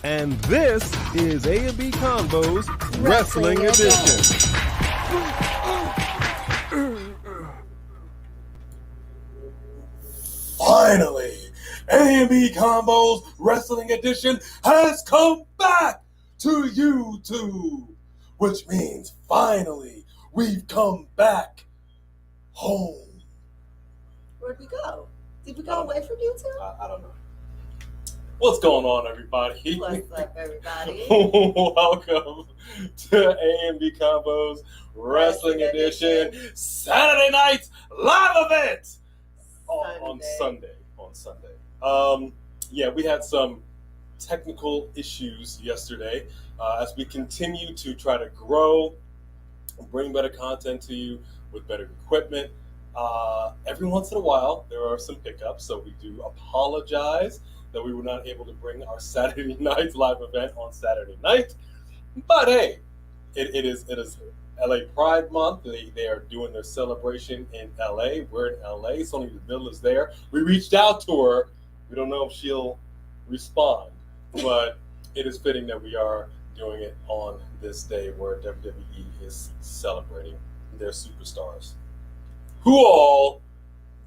And this is A&B Convo's Wrestling Edition. Finally, A&B Convo's Wrestling Edition has come back to YouTube, which means finally we've come back home. Where'd we go? Did we go away from YouTube? I don't know. What's going on, everybody? What's up, everybody? Welcome to A&B Convo's Wrestling Edition Saturday night live event on Sunday. Yeah, we had some technical issues yesterday as we continue to try to grow and bring better content to you with better equipment. Every once in a while, there are some hiccups, so we do apologize that we were not able to bring our Saturday night live event on Saturday night. But hey, it is LA Pride Month. They are doing their celebration in LA. We're in LA. Sony India is there. We reached out to her. We don't know if she'll respond, but it is fitting that we are doing it on this day where WWE is celebrating their superstars. Who all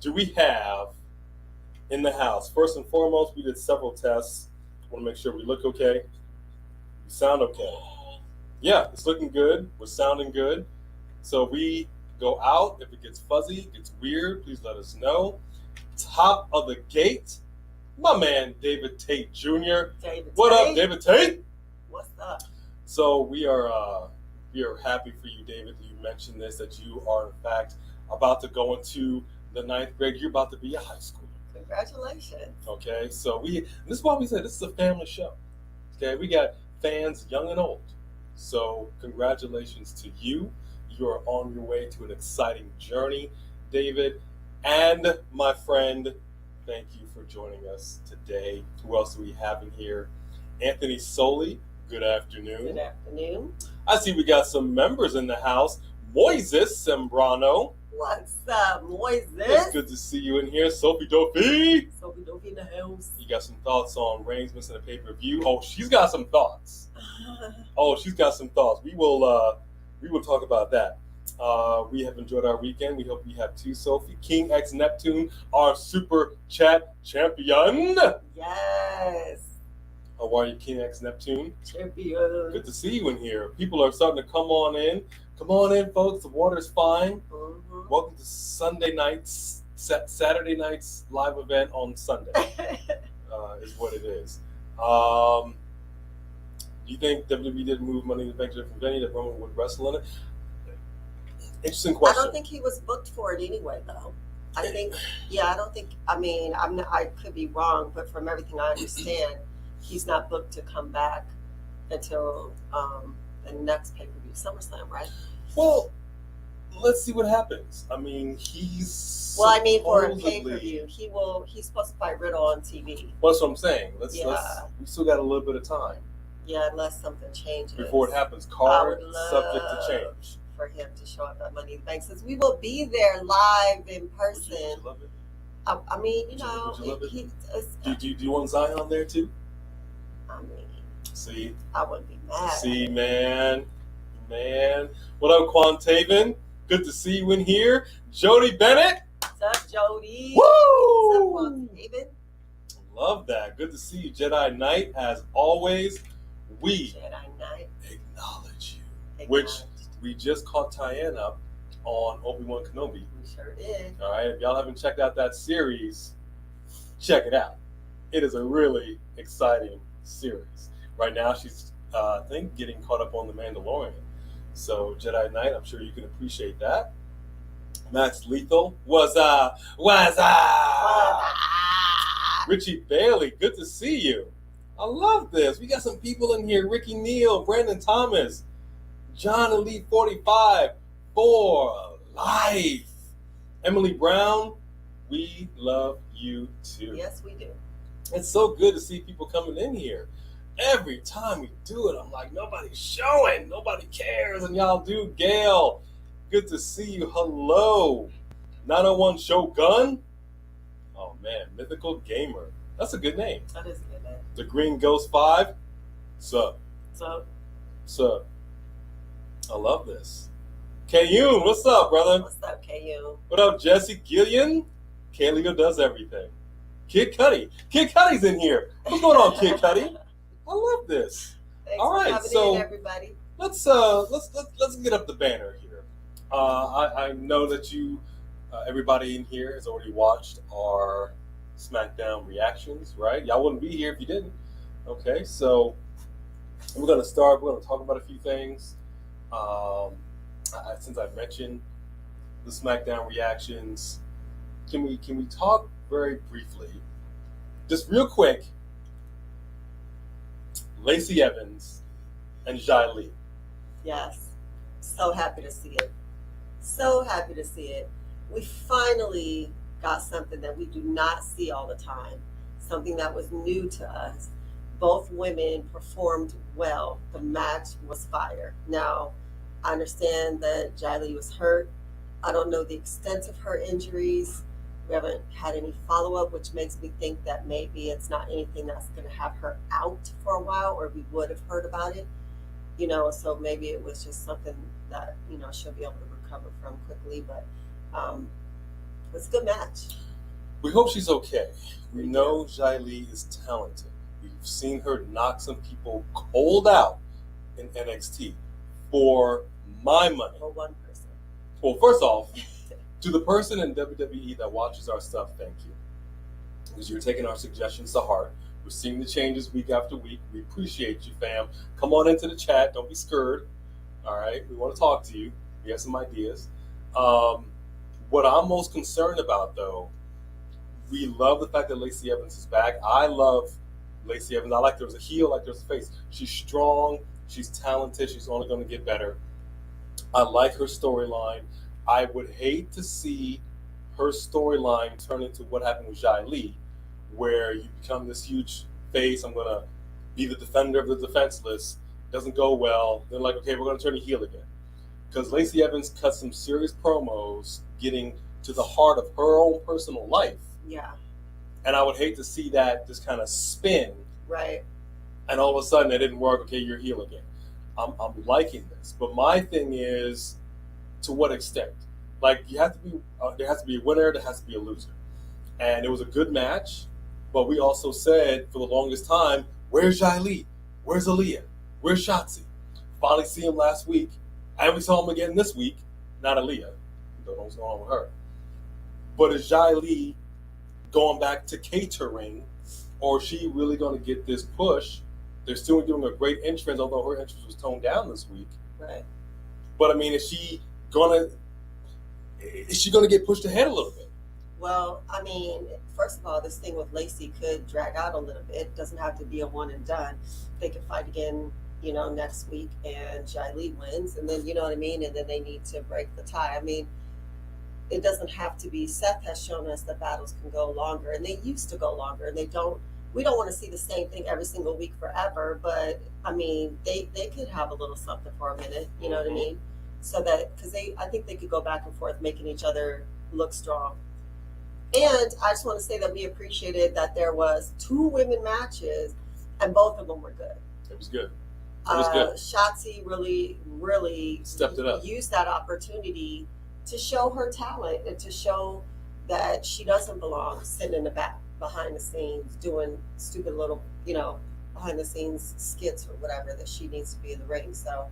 do we have in the house? First and foremost, we did several tests. Want to make sure we look okay. We sound okay. Yeah, it's looking good. We're sounding good. So we go out. If it gets fuzzy, gets weird, please let us know. Top of the gate, my man David Tate Jr. What up, David Tate? What's up? So we are happy for you, David. You mentioned this, that you are in fact about to go into the 9th grade. You're about to be a high schooler. Congratulations. Okay, so this is why we said this is a family show. Okay, we got fans young and old. So congratulations to you. You are on your way to an exciting journey, David. And my friend, thank you for joining us today. Who else do we have in here? Anthony Soli, good afternoon. Good afternoon. I see we got some members in the house. Moises Sembrano. What's up, Moises? It's good to see you in here. Sophie Dofi. Sophie Dofi in the house. You got some thoughts on Reigns missing a pay-per-view? Oh, she's got some thoughts. We will talk about that. We have enjoyed our weekend. We hope we have too, Sophie. King X Neptune, our super chat champion. Yes. How are you, King X Neptune? Champion. Good to see you in here. People are starting to come on in. Come on in, folks. The water's fine. Mm-hmm. Welcome to Saturday night's live event on Sunday. Is what it is. Do you think WWE did move Money in the Bank to a different venue that Roman would wrestle in it? Interesting question. I don't think he was booked for it anyway, though. I could be wrong, but from everything I understand, he's not booked to come back until the next pay-per-view, SummerSlam, right? Well, let's see what happens. I mean, for a pay-per-view, he's supposed to fight Riddle on TV. Well, that's what I'm saying. We still got a little bit of time. Yeah, unless something changes. Before it happens, card subject to change. For him to show up at Money in the Bank, since we will be there live in person. Would you love it? Do you want Zion there too? See, I wouldn't be mad. See, man. What up, Quantaven? Good to see you in here. Jody Bennett. What's up, Jody? Woo! What's up, Quantaven? Love that. Good to see you, Jedi Knight. As always, we acknowledge you. Which we just caught Tyann up on Obi-Wan Kenobi. We sure did. All right, if y'all haven't checked out that series, check it out. It is a really exciting series. Right now, she's, I think, getting caught up on The Mandalorian. So, Jedi Knight, I'm sure you can appreciate that. Max Lethal, what's up? Richie Bailey, good to see you. I love this. We got some people in here. Ricky Neal, Brandon Thomas, John Elite 45 for life. Emily Brown, we love you too. Yes, we do. It's so good to see people coming in here. Every time we do it, I'm like, nobody's showing. Nobody cares. And y'all do. Gail, good to see you. Hello. 901 Shogun. Oh, man. Mythical Gamer. That's a good name. That is a good name. The Green Ghost 5. Sup? So Sup? I love this. K-Yoon, what's up, brother? what's up, KU? What up, Jesse Gillian? K-Leo does everything. Kid Cudi. Kid Cudi's in here. What's going on, Kid Cudi? I love this. Thanks All for right, coming so in, everybody. let's get up the banner here. I know that everybody in here has already watched our Smackdown reactions, right? Y'all wouldn't be here if you didn't. Okay, so we're gonna start. We're gonna talk about a few things. Since I mentioned the Smackdown reactions, can we talk very briefly, just real quick? Lacey Evans and Xia Li. Yes. So happy to see it. So happy to see it. We finally got something that we do not see all the time, something that was new to us. Both women performed well. The match was fire. Now, I understand that Xia Li was hurt. I don't know the extent of her injuries. We haven't had any follow-up, which makes me think that maybe it's not anything that's going to have her out for a while, or we would have heard about it. So maybe it was just something that, she'll be able to recover from quickly. But it's a good match. We hope she's okay. We know Xia Li is talented. We've seen her knock some people cold out in NXT. For my money. For one person. Well, first off, to the person in WWE that watches our stuff, thank you. Because you're taking our suggestions to heart. We're seeing the changes week after week. We appreciate you, fam. Come on into the chat. Don't be scared. All right? We want to talk to you. We have some ideas. What I'm most concerned about, though, we love the fact that Lacey Evans is back. I love Lacey Evans. I like her as a heel, I like her as a face. She's strong. She's talented. She's only going to get better. I like her storyline. I would hate to see her storyline turn into what happened with Xia Li, where you become this huge face. I'm going to be the defender of the defenseless. Doesn't go well. Then like, okay, we're going to turn you heel again. Because Lacey Evans cut some serious promos getting to the heart of her own personal life. Yeah. And I would hate to see that just kind of spin. Right. And all of a sudden it didn't work. Okay, you're heel again. I'm liking this, but my thing is, to what extent? Like, you have to be. There has to be a winner. There has to be a loser. And it was a good match, but we also said for the longest time, "Where's Xia Li? Where's Aaliyah? Where's Shotzi?" Finally see him last week, and we saw him again this week. Not Aaliyah. Don't know what's going on with her. But is Xia Li going back to catering, or is she really going to get this push? They're still doing a great entrance, although her entrance was toned down this week. Right. But I mean, is she gonna get pushed ahead a little bit? Well, I mean, first of all, this thing with Lacey could drag out a little bit. It doesn't have to be a one and done. They could fight again, next week, and Xia Li wins, and then you know what I mean, and then they need to break the tie. I mean, it doesn't have to be. Seth has shown us that battles can go longer, and they used to go longer, and we don't want to see the same thing every single week forever, but I mean, they could have a little something for a minute, you know what I mean? So that, because I think they could go back and forth, making each other look strong. And I just want to say that we appreciated that there was 2 women matches, and both of them were good. It was good. It was good. Shotzi really Stepped it up. Used that opportunity to show her talent and to show that she doesn't belong sitting in the back, behind the scenes, doing stupid little, behind the scenes skits or whatever, that she needs to be in the ring. So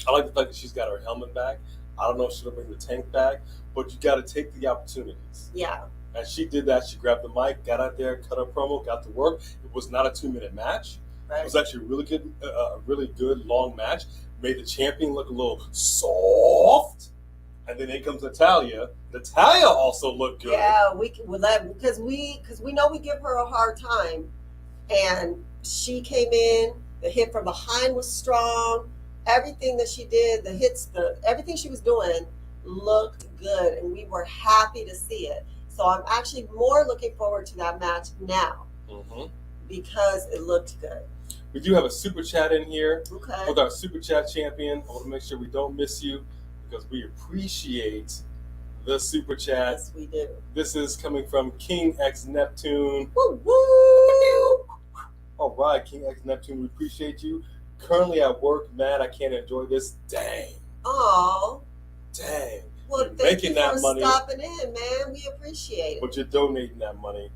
I like the fact that she's got her helmet back. I don't know if she'll bring the tank back, but you got to take the opportunities. Yeah. And she did that. She grabbed the mic, got out there, cut her promo, got to work. It was not a 2-minute match. Right. It was actually a really good long match. Made the champion look a little soft. And then in comes Natalya. Natalya also looked good. Yeah, because we know we give her a hard time, and she came in. The hit from behind was strong. Everything that she did, the hits, everything she was doing looked good, and we were happy to see it. So I'm actually more looking forward to that match now because it looked good. We do have a super chat in here. Okay. With our super chat champion. I want to make sure we don't miss you, because we appreciate the super chat. Yes, we do. This is coming from King X Neptune. Woo woo! Oh All right, King X Neptune, we appreciate you. Currently at work, mad I can't enjoy this. Dang. Oh. Dang. Well, You're thank you making that for money, stopping in, man. We appreciate it. but you're donating that money.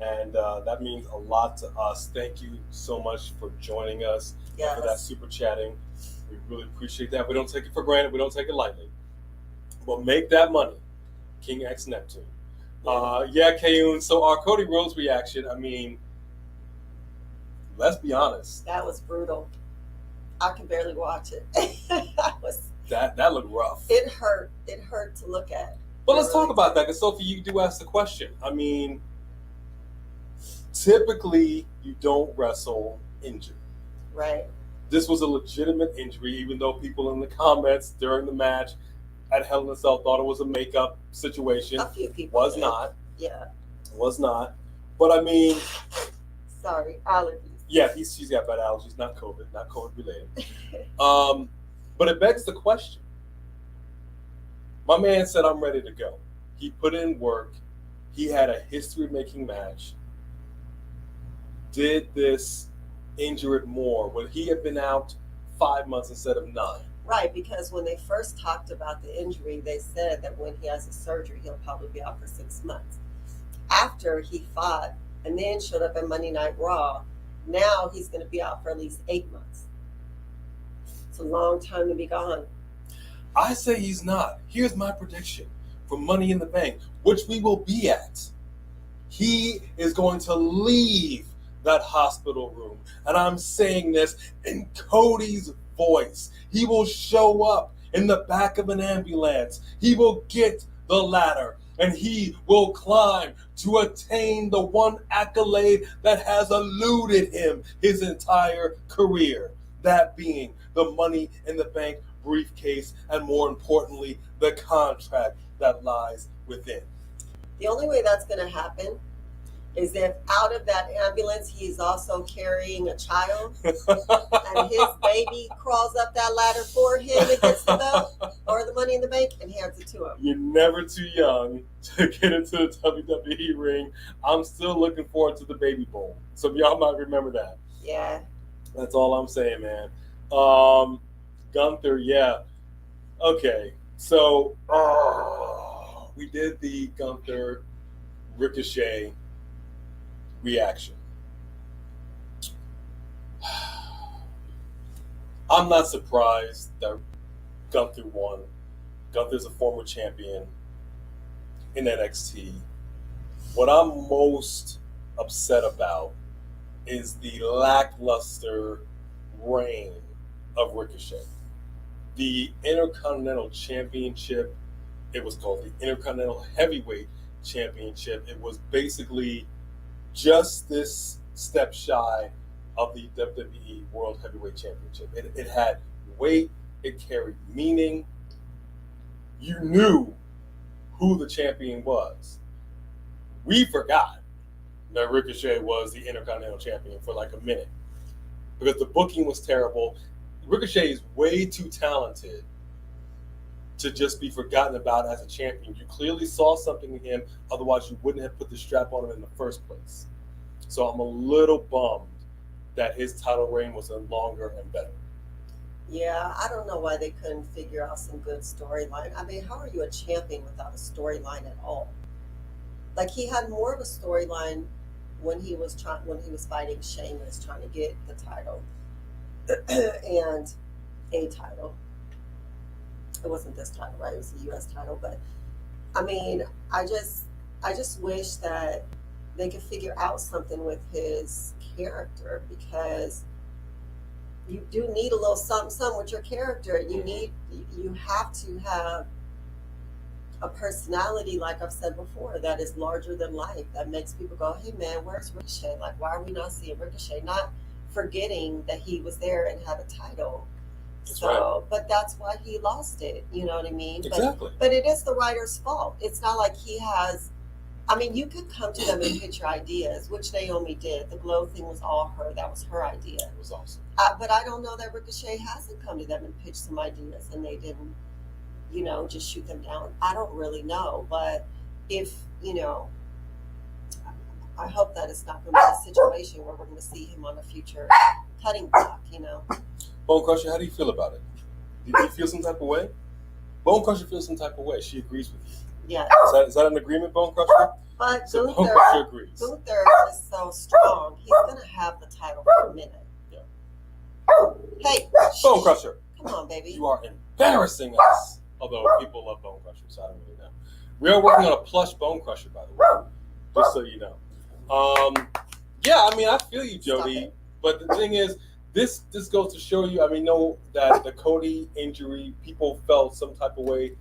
And that means a lot to us. Thank you so much for joining us, for that super chatting. We really appreciate that. We don't take it for granted. We don't take it lightly. But make that money, King X Neptune. Yeah, Kayun. So our Cody Rhodes reaction, I mean, let's be honest. That was brutal. I can barely watch it. That looked rough. It hurt. It hurt to look at. But let's talk about that, because Sophie, you do ask the question. I mean, typically you don't wrestle injured. Right. This was a legitimate injury, even though people in the comments during the match at Hell in a Cell thought it was a makeup situation. A few people was did. not. Yeah. Was not. But I mean, sorry, allergies. Yeah, she's got bad allergies, not COVID related. But it begs the question. My man said, I'm ready to go. He put in work. He had a history-making match. Did this injure it more? Would he have been out 5 months instead of 9? Right, because when they first talked about the injury, they said that when he has a surgery, he'll probably be out for 6 months. After he fought and then showed up at Monday Night Raw, now he's going to be out for at least 8 months. It's a long time to be gone. I say he's not. Here's my prediction for Money in the Bank, which we will be at. He is going to leave that hospital room. And I'm saying this in Cody's voice. He will show up in the back of an ambulance. He will get the ladder. And he will climb to attain the one accolade that has eluded him his entire career. That being the Money in the Bank briefcase, and more importantly, the contract that lies within. The only way that's going to happen is if out of that ambulance he's also carrying a child and his baby crawls up that ladder for him and gets the belt or the Money in the Bank and hands it to him. You're never too young to get into the WWE ring. I'm still looking forward to the baby bowl. So y'all might remember that. Yeah. That's all I'm saying, man. Gunther, yeah. Okay, so we did the Gunther Ricochet reaction. I'm not surprised that Gunther won. Gunther's a former champion in NXT. What I'm most upset about is the lackluster reign of Ricochet. The Intercontinental Championship, it was called the Intercontinental Heavyweight Championship. It was basically just this step shy of the WWE World Heavyweight Championship. It had weight, it carried meaning. You knew who the champion was. We forgot that Ricochet was the Intercontinental Champion for like a minute because the booking was terrible. Ricochet is way too talented to just be forgotten about as a champion. You clearly saw something in him, otherwise you wouldn't have put the strap on him in the first place. So I'm a little bummed that his title reign was longer and better. Yeah, I don't know why they couldn't figure out some good storyline. I mean, how are you a champion without a storyline at all? Like, he had more of a storyline when he was fighting Sheamus, trying to get the title and a title. It wasn't this title, right? It was the U.S. title. But I mean, I just wish that they could figure out something with his character, because you do need a little something with your character. You have to have a personality, like I've said before, that is larger than life, that makes people go, hey man, where's Ricochet? Like, why are we not seeing Ricochet? Not forgetting that he was there and had a title. That's so right. But that's why he lost it, you know what I mean? Exactly. But it is the writer's fault. It's not like he has, I mean, you could come to them and pitch your ideas, which Naomi did. The glow thing was all her. That was her idea. It was awesome. But I don't know that Ricochet hasn't come to them and pitched some ideas and they didn't, just shoot them down. I don't really know. But if, I hope that it's not going to be a situation where we're going to see him on a future cutting block, Bone Crusher, how do you feel about it? Do you feel some type of way? Bone Crusher feels some type of way. She agrees with you. Yeah. Is that an agreement, Bone Crusher? But So Bone Crusher agrees. Gunther is so strong. He's going to have the title for a minute. Yeah. Hey. Bone Crusher. Come on, baby. You are embarrassing us. Although people love Bone Crusher, so I don't really know. We are working on a plush Bone Crusher, by the way. Just so you know. Yeah, I mean, I feel you, Jody. But the thing is, this goes to show you, I mean, know that the Cody injury, people felt some type of way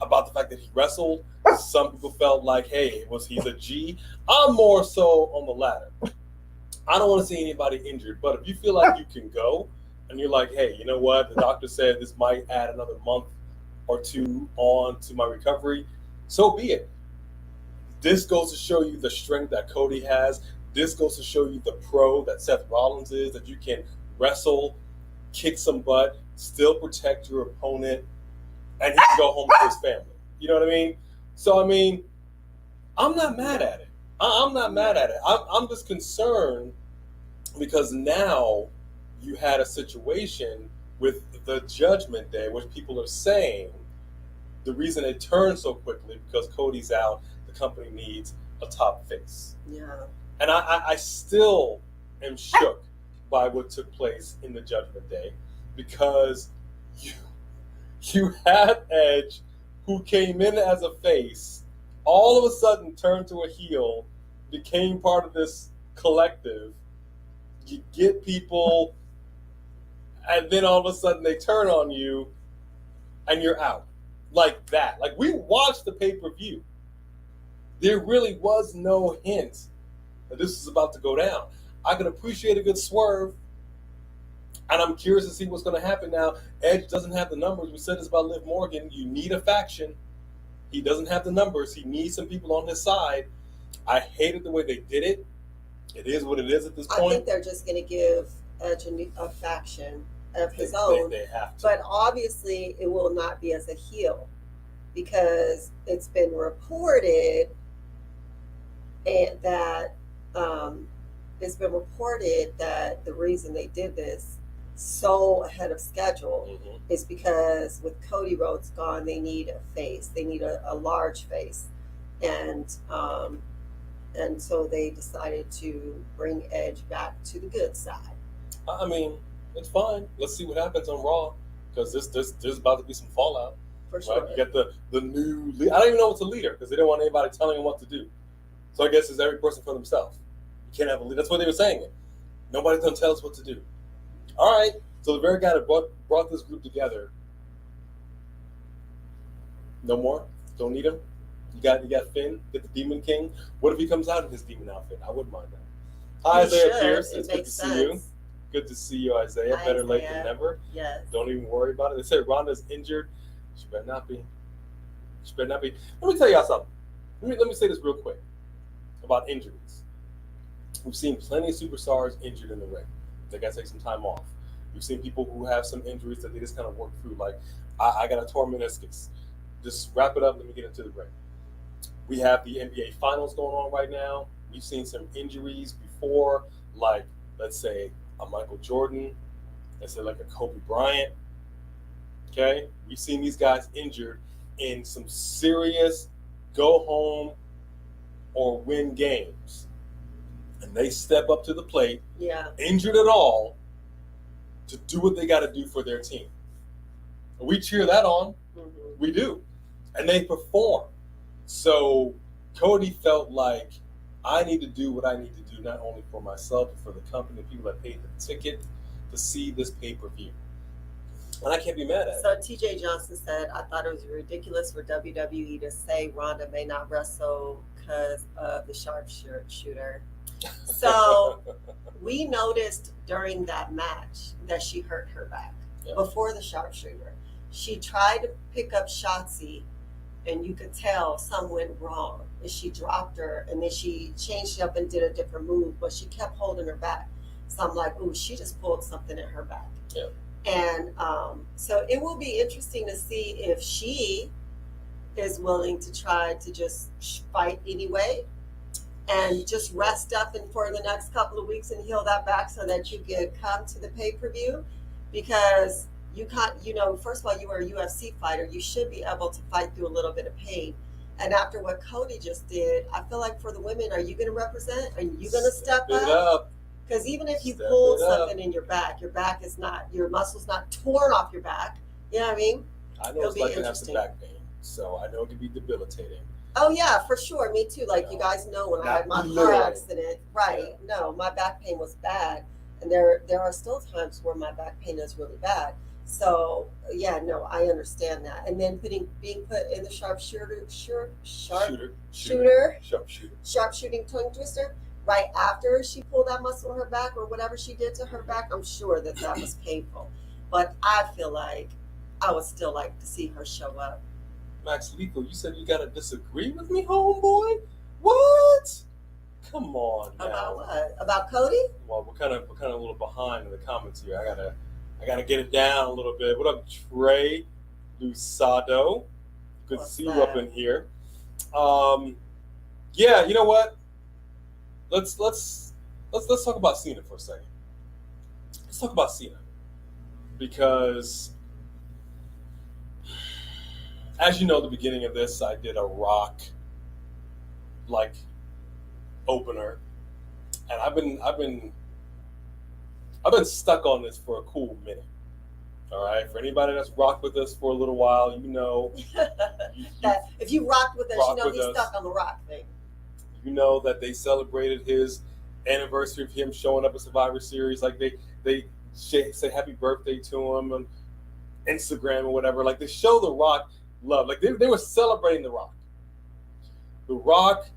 about the fact that he wrestled. Some people felt like, hey, he's a G? I'm more so on the latter. I don't want to see anybody injured, but if you feel like you can go, and you're like, hey, you know what? The doctor said this might add another month or two on to my recovery, so be it. This goes to show you the strength that Cody has. This goes to show you the pro that Seth Rollins is, that you can wrestle, kick some butt, still protect your opponent, and he can go home to his family. You know what I mean? So, I mean, I'm not mad at it. I'm not mad at it. I'm just concerned because now you had a situation with the Judgment Day, which people are saying the reason it turned so quickly because Cody's out, the company needs a top face. Yeah. And I still am shook by what took place in the Judgment Day because you had Edge, who came in as a face, all of a sudden turned to a heel, became part of this collective. You get people, and then all of a sudden they turn on you, and you're out. Like that. Like, we watched the pay-per-view. There really was no hint that this was about to go down. I could appreciate a good swerve, and I'm curious to see what's going to happen now. Edge doesn't have the numbers. We said this about Liv Morgan. You need a faction. He doesn't have the numbers. He needs some people on his side. I hated the way they did it. It is what it is at this point. I think they're just going to give Edge a faction of his own. They have to. But obviously, it will not be as a heel because it's been reported that the reason they did this so ahead of schedule is because with Cody Rhodes gone, they need a face. They need a large face, and so they decided to bring Edge back to the good side. I mean, it's fine. Let's see what happens on Raw because there's about to be some fallout. For sure. Right? You get the new. I don't even know what's a leader because they don't want anybody telling them what to do. So I guess it's every person for themselves. You can't have a leader. That's what they were saying. Nobody's gonna tell us what to do. All right. So the very guy that brought this group together. No more. Don't need him. You got Finn. Get the Demon King. What if he comes out in his demon outfit? I wouldn't mind that. Hi, Isaiah Pierce. It's good to see you. Good to see you, Isaiah. Better late than never. Yes. Don't even worry about it. They say Ronda's injured. She better not be. Let me tell y'all something. Let me say this real quick about injuries. We've seen plenty of superstars injured in the ring. They got to take some time off. We've seen people who have some injuries that they just kind of work through. Like, I got a torn meniscus. Just wrap it up. Let me get into the ring. We have the NBA Finals going on right now. We've seen some injuries before, like, let's say, a Michael Jordan. Let's say, like, a Kobe Bryant. Okay? We've seen these guys injured in some serious go home or win games. And they step up to the plate, injured at all, to do what they got to do for their team. We cheer that on. Mm-hmm. We do. And they perform. So Cody felt like I need to do what I need to do, not only for myself, but for the company, the people that paid the ticket to see this pay-per-view. And I can't be mad at it. So TJ Johnson said, I thought it was ridiculous for WWE to say Ronda may not wrestle because of the sharpshooter. So we noticed during that match that she hurt her back before the sharpshooter. She tried to pick up Shotzi, and you could tell some went wrong. And she dropped her, and then she changed it up and did a different move, but she kept holding her back. So I'm like, ooh, she just pulled something in her back. Yeah. And so it will be interesting to see if she is willing to try to just fight anyway. and just rest up and for the next couple of weeks and heal that back so that you can come to the pay-per-view? Because you can't, first of all, you were a UFC fighter. You should be able to fight through a little bit of pain. And after what Cody just did, I feel like for the women, are you going to represent? Are you going to step up? Because even if you pulled something in your back is not, your muscle's not torn off your back. You know what I mean? I know it's like to have some back pain, so I know it can be debilitating. Oh yeah, for sure. Me too. Like you guys know when I had my car accident, right? Yeah. No, my back pain was bad, and there are still times where my back pain is really bad. So yeah, no, I understand that. And then being put in the sharpshooting tongue twister right after she pulled that muscle in her back or whatever she did to her back, I'm sure that was painful. But I feel like I would still like to see her show up. Max Lethal, you said you gotta disagree with me, homeboy? What? Come on now. About what? About Cody? Well, we're kind of a little behind in the comments here. I gotta get it down a little bit. What up, Trey Lusado? Good to see you up in here. Yeah, you know what? Let's talk about Cena for a second. Let's talk about Cena because, as you know, at the beginning of this, I did a Rock opener, and I've been stuck on this for a cool minute. All right, for anybody that's rocked with us for a little while, you know that if you rocked with us, he's stuck on the Rock thing. You know that they celebrated his anniversary of him showing up at Survivor Series. Like they say happy birthday to him on Instagram or whatever. Like they show the Rock love. Like they were celebrating the Rock. The Rock,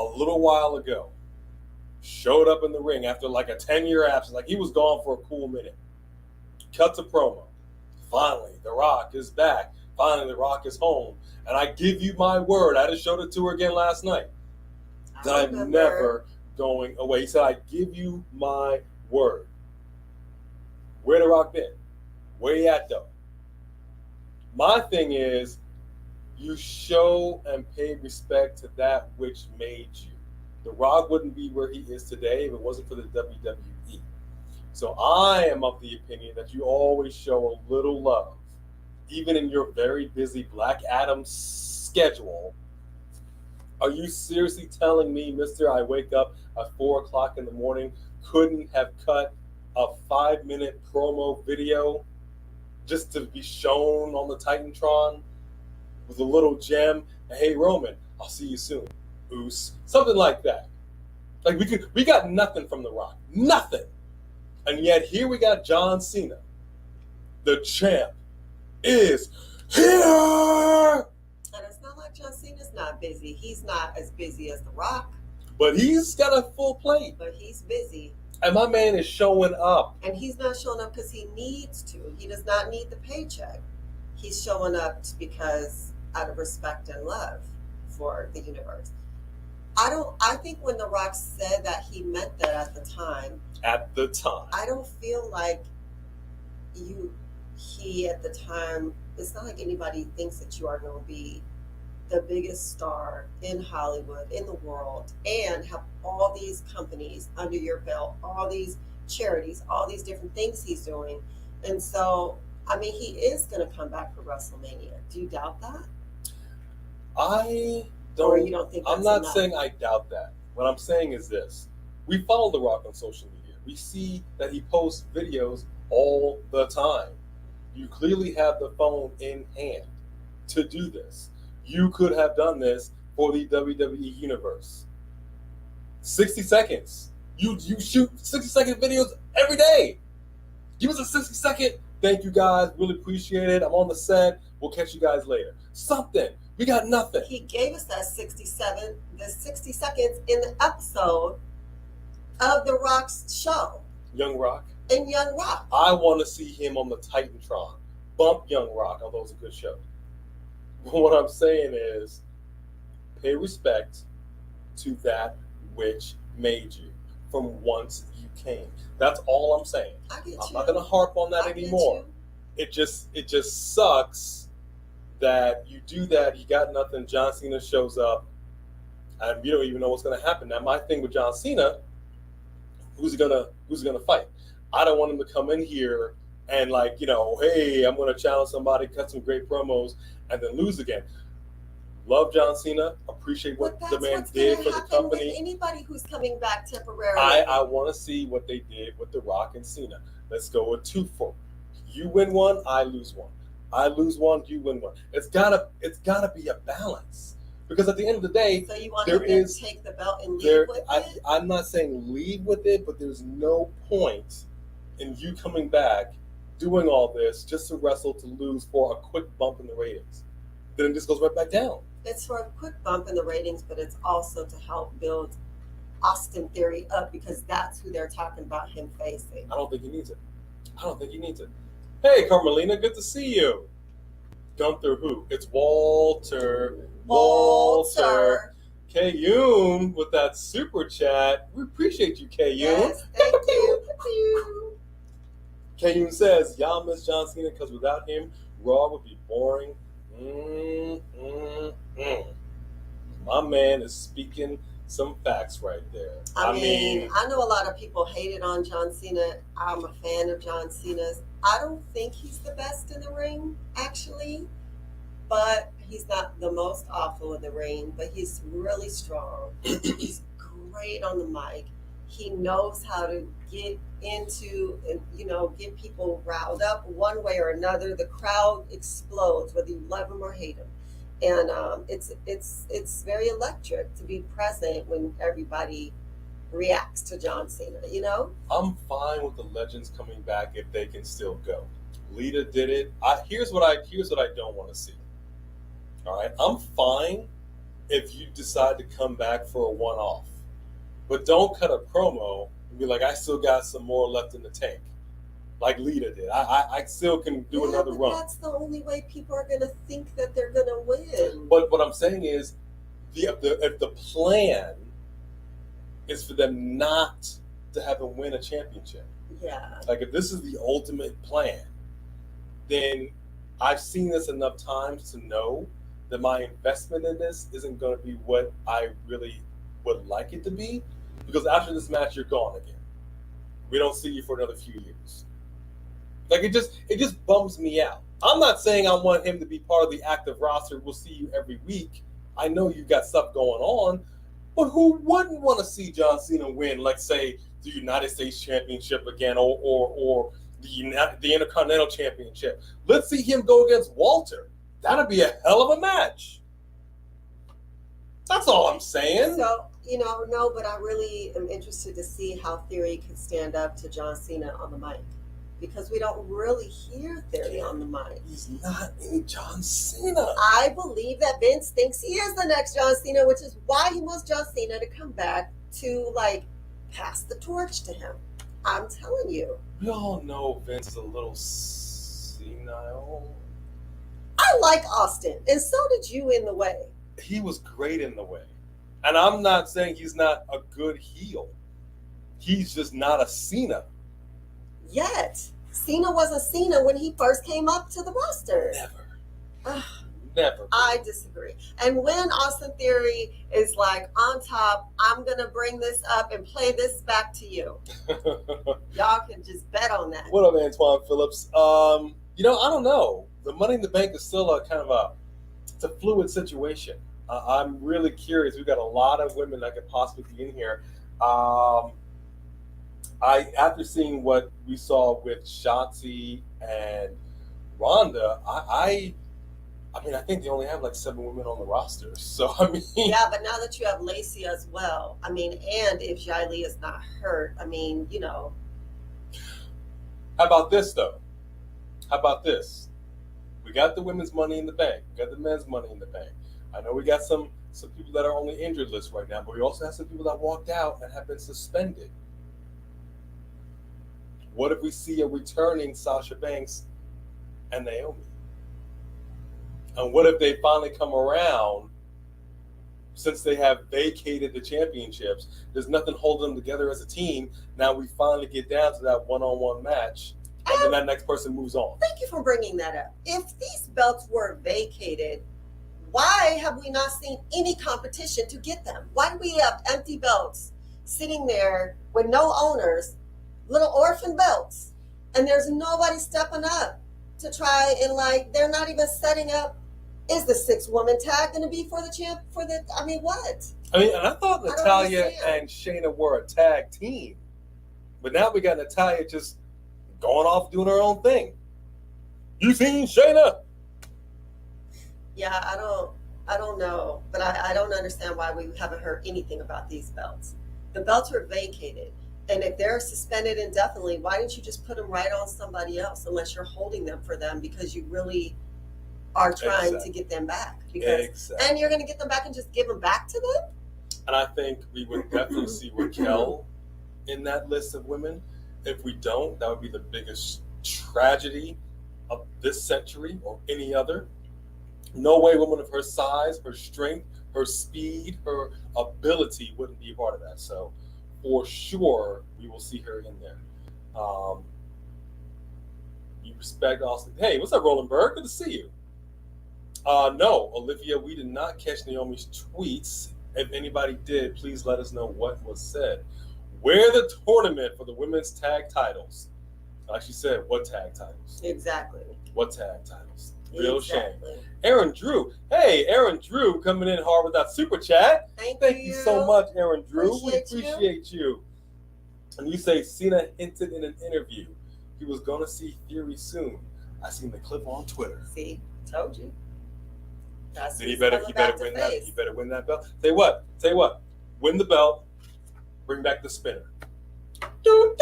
a little while ago, showed up in the ring after like a 10-year absence. Like he was gone for a cool minute. Cuts a promo. Finally, The Rock is back. Finally, The Rock is home. And I give you my word. I just showed it to her again last night. That I'm never going away. He said, I give you my word. Where The Rock been? Where you at, though? My thing is, you show and pay respect to that which made you. The Rock wouldn't be where he is today if it wasn't for the WWE. So I am of the opinion that you always show a little love, even in your very busy Black Adam schedule. Are you seriously telling me, Mr. I wake up at 4 o'clock in the morning, couldn't have cut a 5-minute promo video just to be shown on the Titantron with a little gem? Hey, Roman, I'll see you soon. Oos. Something like that. Like we got nothing from The Rock. Nothing. And yet here we got John Cena. The champ is here. And it's not like John Cena's not busy. He's not as busy as The Rock. But he's got a full plate. But he's busy. And my man is showing up. And he's not showing up because he needs to. He does not need the paycheck. He's showing up because out of respect and love for the universe. I think when The Rock said that, he meant that at the time. At the time. I don't feel like he at the time, it's not like anybody thinks that you are going to be the biggest star in Hollywood, in the world, and have all these companies under your belt, all these charities, all these different things he's doing. And so, I mean, he is going to come back for WrestleMania. Do you doubt that? Or you don't think that's I'm not enough? saying I doubt that. What I'm saying is this. We follow The Rock on social media. We see that he posts videos all the time. You clearly have the phone in hand to do this. You could have done this for the WWE Universe. 60 seconds. You shoot 60-second videos every day. Give us a 60-second. Thank you guys. Really appreciate it. I'm on the set. We'll catch you guys later. Something. We got nothing. He gave us that 60 seconds in the episode of The Rock's show. Young Rock. And Young Rock. I want to see him on the Titantron. Bump Young Rock, although it's a good show. What I'm saying is, pay respect to that which made you from whence you came. That's all I'm saying. I'm not going to harp on that anymore. It just sucks that you do that. You got nothing. John Cena shows up, and you don't even know what's going to happen. Now, my thing with John Cena, who's he gonna fight? I don't want him to come in here and hey, I'm going to challenge somebody, cut some great promos, and then lose again. Love John Cena. Appreciate what the man did for the company. With anybody who's coming back temporarily. I want to see what they did with The Rock and Cena. Let's go with 2-4. You win one, I lose one. I lose one, you win one. It's gotta be a balance. Because at the end of the day, so you want him to take the belt and leave with it? I'm not saying leave with it, but there's no point in you coming back, doing all this just to wrestle to lose for a quick bump in the ratings. Then it just goes right back down. It's for a quick bump in the ratings, but it's also to help build Austin Theory up because that's who they're talking about him facing. I don't think he needs it. Hey, Carmelina, good to see you. Gunther who? It's Walter. K-Yoon with that super chat. We appreciate you, K-Yoon. Yes, thank you. K-Yoon says, y'all miss John Cena because without him, Raw would be boring. My man is speaking some facts right there. I mean, I know a lot of people hated on John Cena. I'm a fan of John Cena's. I don't think he's the best in the ring, actually. But he's not the most awful in the ring, but he's really strong. He's great on the mic. He knows how to get into and, get people riled up one way or another. The crowd explodes, whether you love him or hate him. And it's very electric to be present when everybody reacts to John Cena, I'm fine with the legends coming back if they can still go. Lita did it. Here's what I don't want to see. All right, I'm fine if you decide to come back for a one-off, but don't cut a promo and be like, I still got some more left in the tank, like Lita did. I still can do another run. That's the only way people are going to think that they're going to win. But what I'm saying is, if the plan is for them not to have him win a championship, like if this is the ultimate plan, then I've seen this enough times to know that my investment in this isn't going to be what I really would like it to be, because after this match, you're gone again. We don't see you for another few years. Like it just bums me out. I'm not saying I want him to be part of the active roster. We'll see you every week. I know you got stuff going on, but who wouldn't want to see John Cena win, like say the United States Championship again, or the Intercontinental Championship? Let's see him go against Walter. That'd be a hell of a match. That's all I'm saying. So, no, but I really am interested to see how Theory can stand up to John Cena on the mic. Because we don't really hear Theory on the mic. He's not any John Cena. I believe that Vince thinks he is the next John Cena, which is why he wants John Cena to come back to, pass the torch to him. I'm telling you. We all know Vince is a little senile. I like Austin, and so did you in the way. He was great in the way. And I'm not saying he's not a good heel. He's just not a Cena. Yet. Cena wasn't Cena when he first came up to the roster. Never. I disagree. And when Austin Theory is on top, I'm going to bring this up and play this back to you. Y'all can just bet on that. What up, Antoine Phillips? I don't know. The Money in the Bank is still it's a fluid situation. I'm really curious. We've got a lot of women that could possibly be in here. After seeing what we saw with Shotzi and Ronda, I think they only have 7 women on the roster. So yeah, but now that you have Lacey as well, and if Xia is not hurt, How about this though? How about this? We got the women's Money in the Bank. We got the men's Money in the Bank. I know we got some people that are on the injured list right now, but we also have some people that walked out and have been suspended. What if we see a returning Sasha Banks and Naomi? And what if they finally come around, since they have vacated the championships? There's nothing holding them together as a team. Now we finally get down to that one-on-one match, and then that next person moves on. Thank you for bringing that up. If these belts were vacated, Why have we not seen any competition to get them? Why do we have empty belts sitting there with no owners, little orphan belts, and there's nobody stepping up to try and, like, they're not even setting up, is the 6-woman tag going to be for the champ, what? I mean, and I thought I don't Natalya understand. and Shayna were a tag team. But now we got Natalya just going off doing her own thing. You seen Shayna? Yeah, I don't know, but I don't understand why we haven't heard anything about these belts. The belts were vacated, and if they're suspended indefinitely, why didn't you just put them right on somebody else, unless you're holding them for them because you really are trying to get them back? And you're going to get them back and just give them back to them? And I think we would definitely see Raquel in that list of women. If we don't, that would be the biggest tragedy of this century or any other. No way a woman of her size, her strength, her speed, her ability wouldn't be a part of that. So for sure, we will see her in there. You respect Austin. Hey, what's up, Roland Berg? Good to see you. No, Olivia, we did not catch Naomi's tweets. If anybody did, please let us know what was said. Where the tournament for the women's tag titles? Like she said, what tag titles? Exactly. What tag titles? Real Exactly. shame. Aaron Drew. Hey, Aaron Drew coming in hard with that super chat. Thank you so much, Aaron Drew. We appreciate you. And you say Cena hinted in an interview he was going to see Theory soon. I seen the clip on Twitter. See, told you. He better win that. He better win that belt. Say what? Win the belt. Bring back the spinner. I wouldn't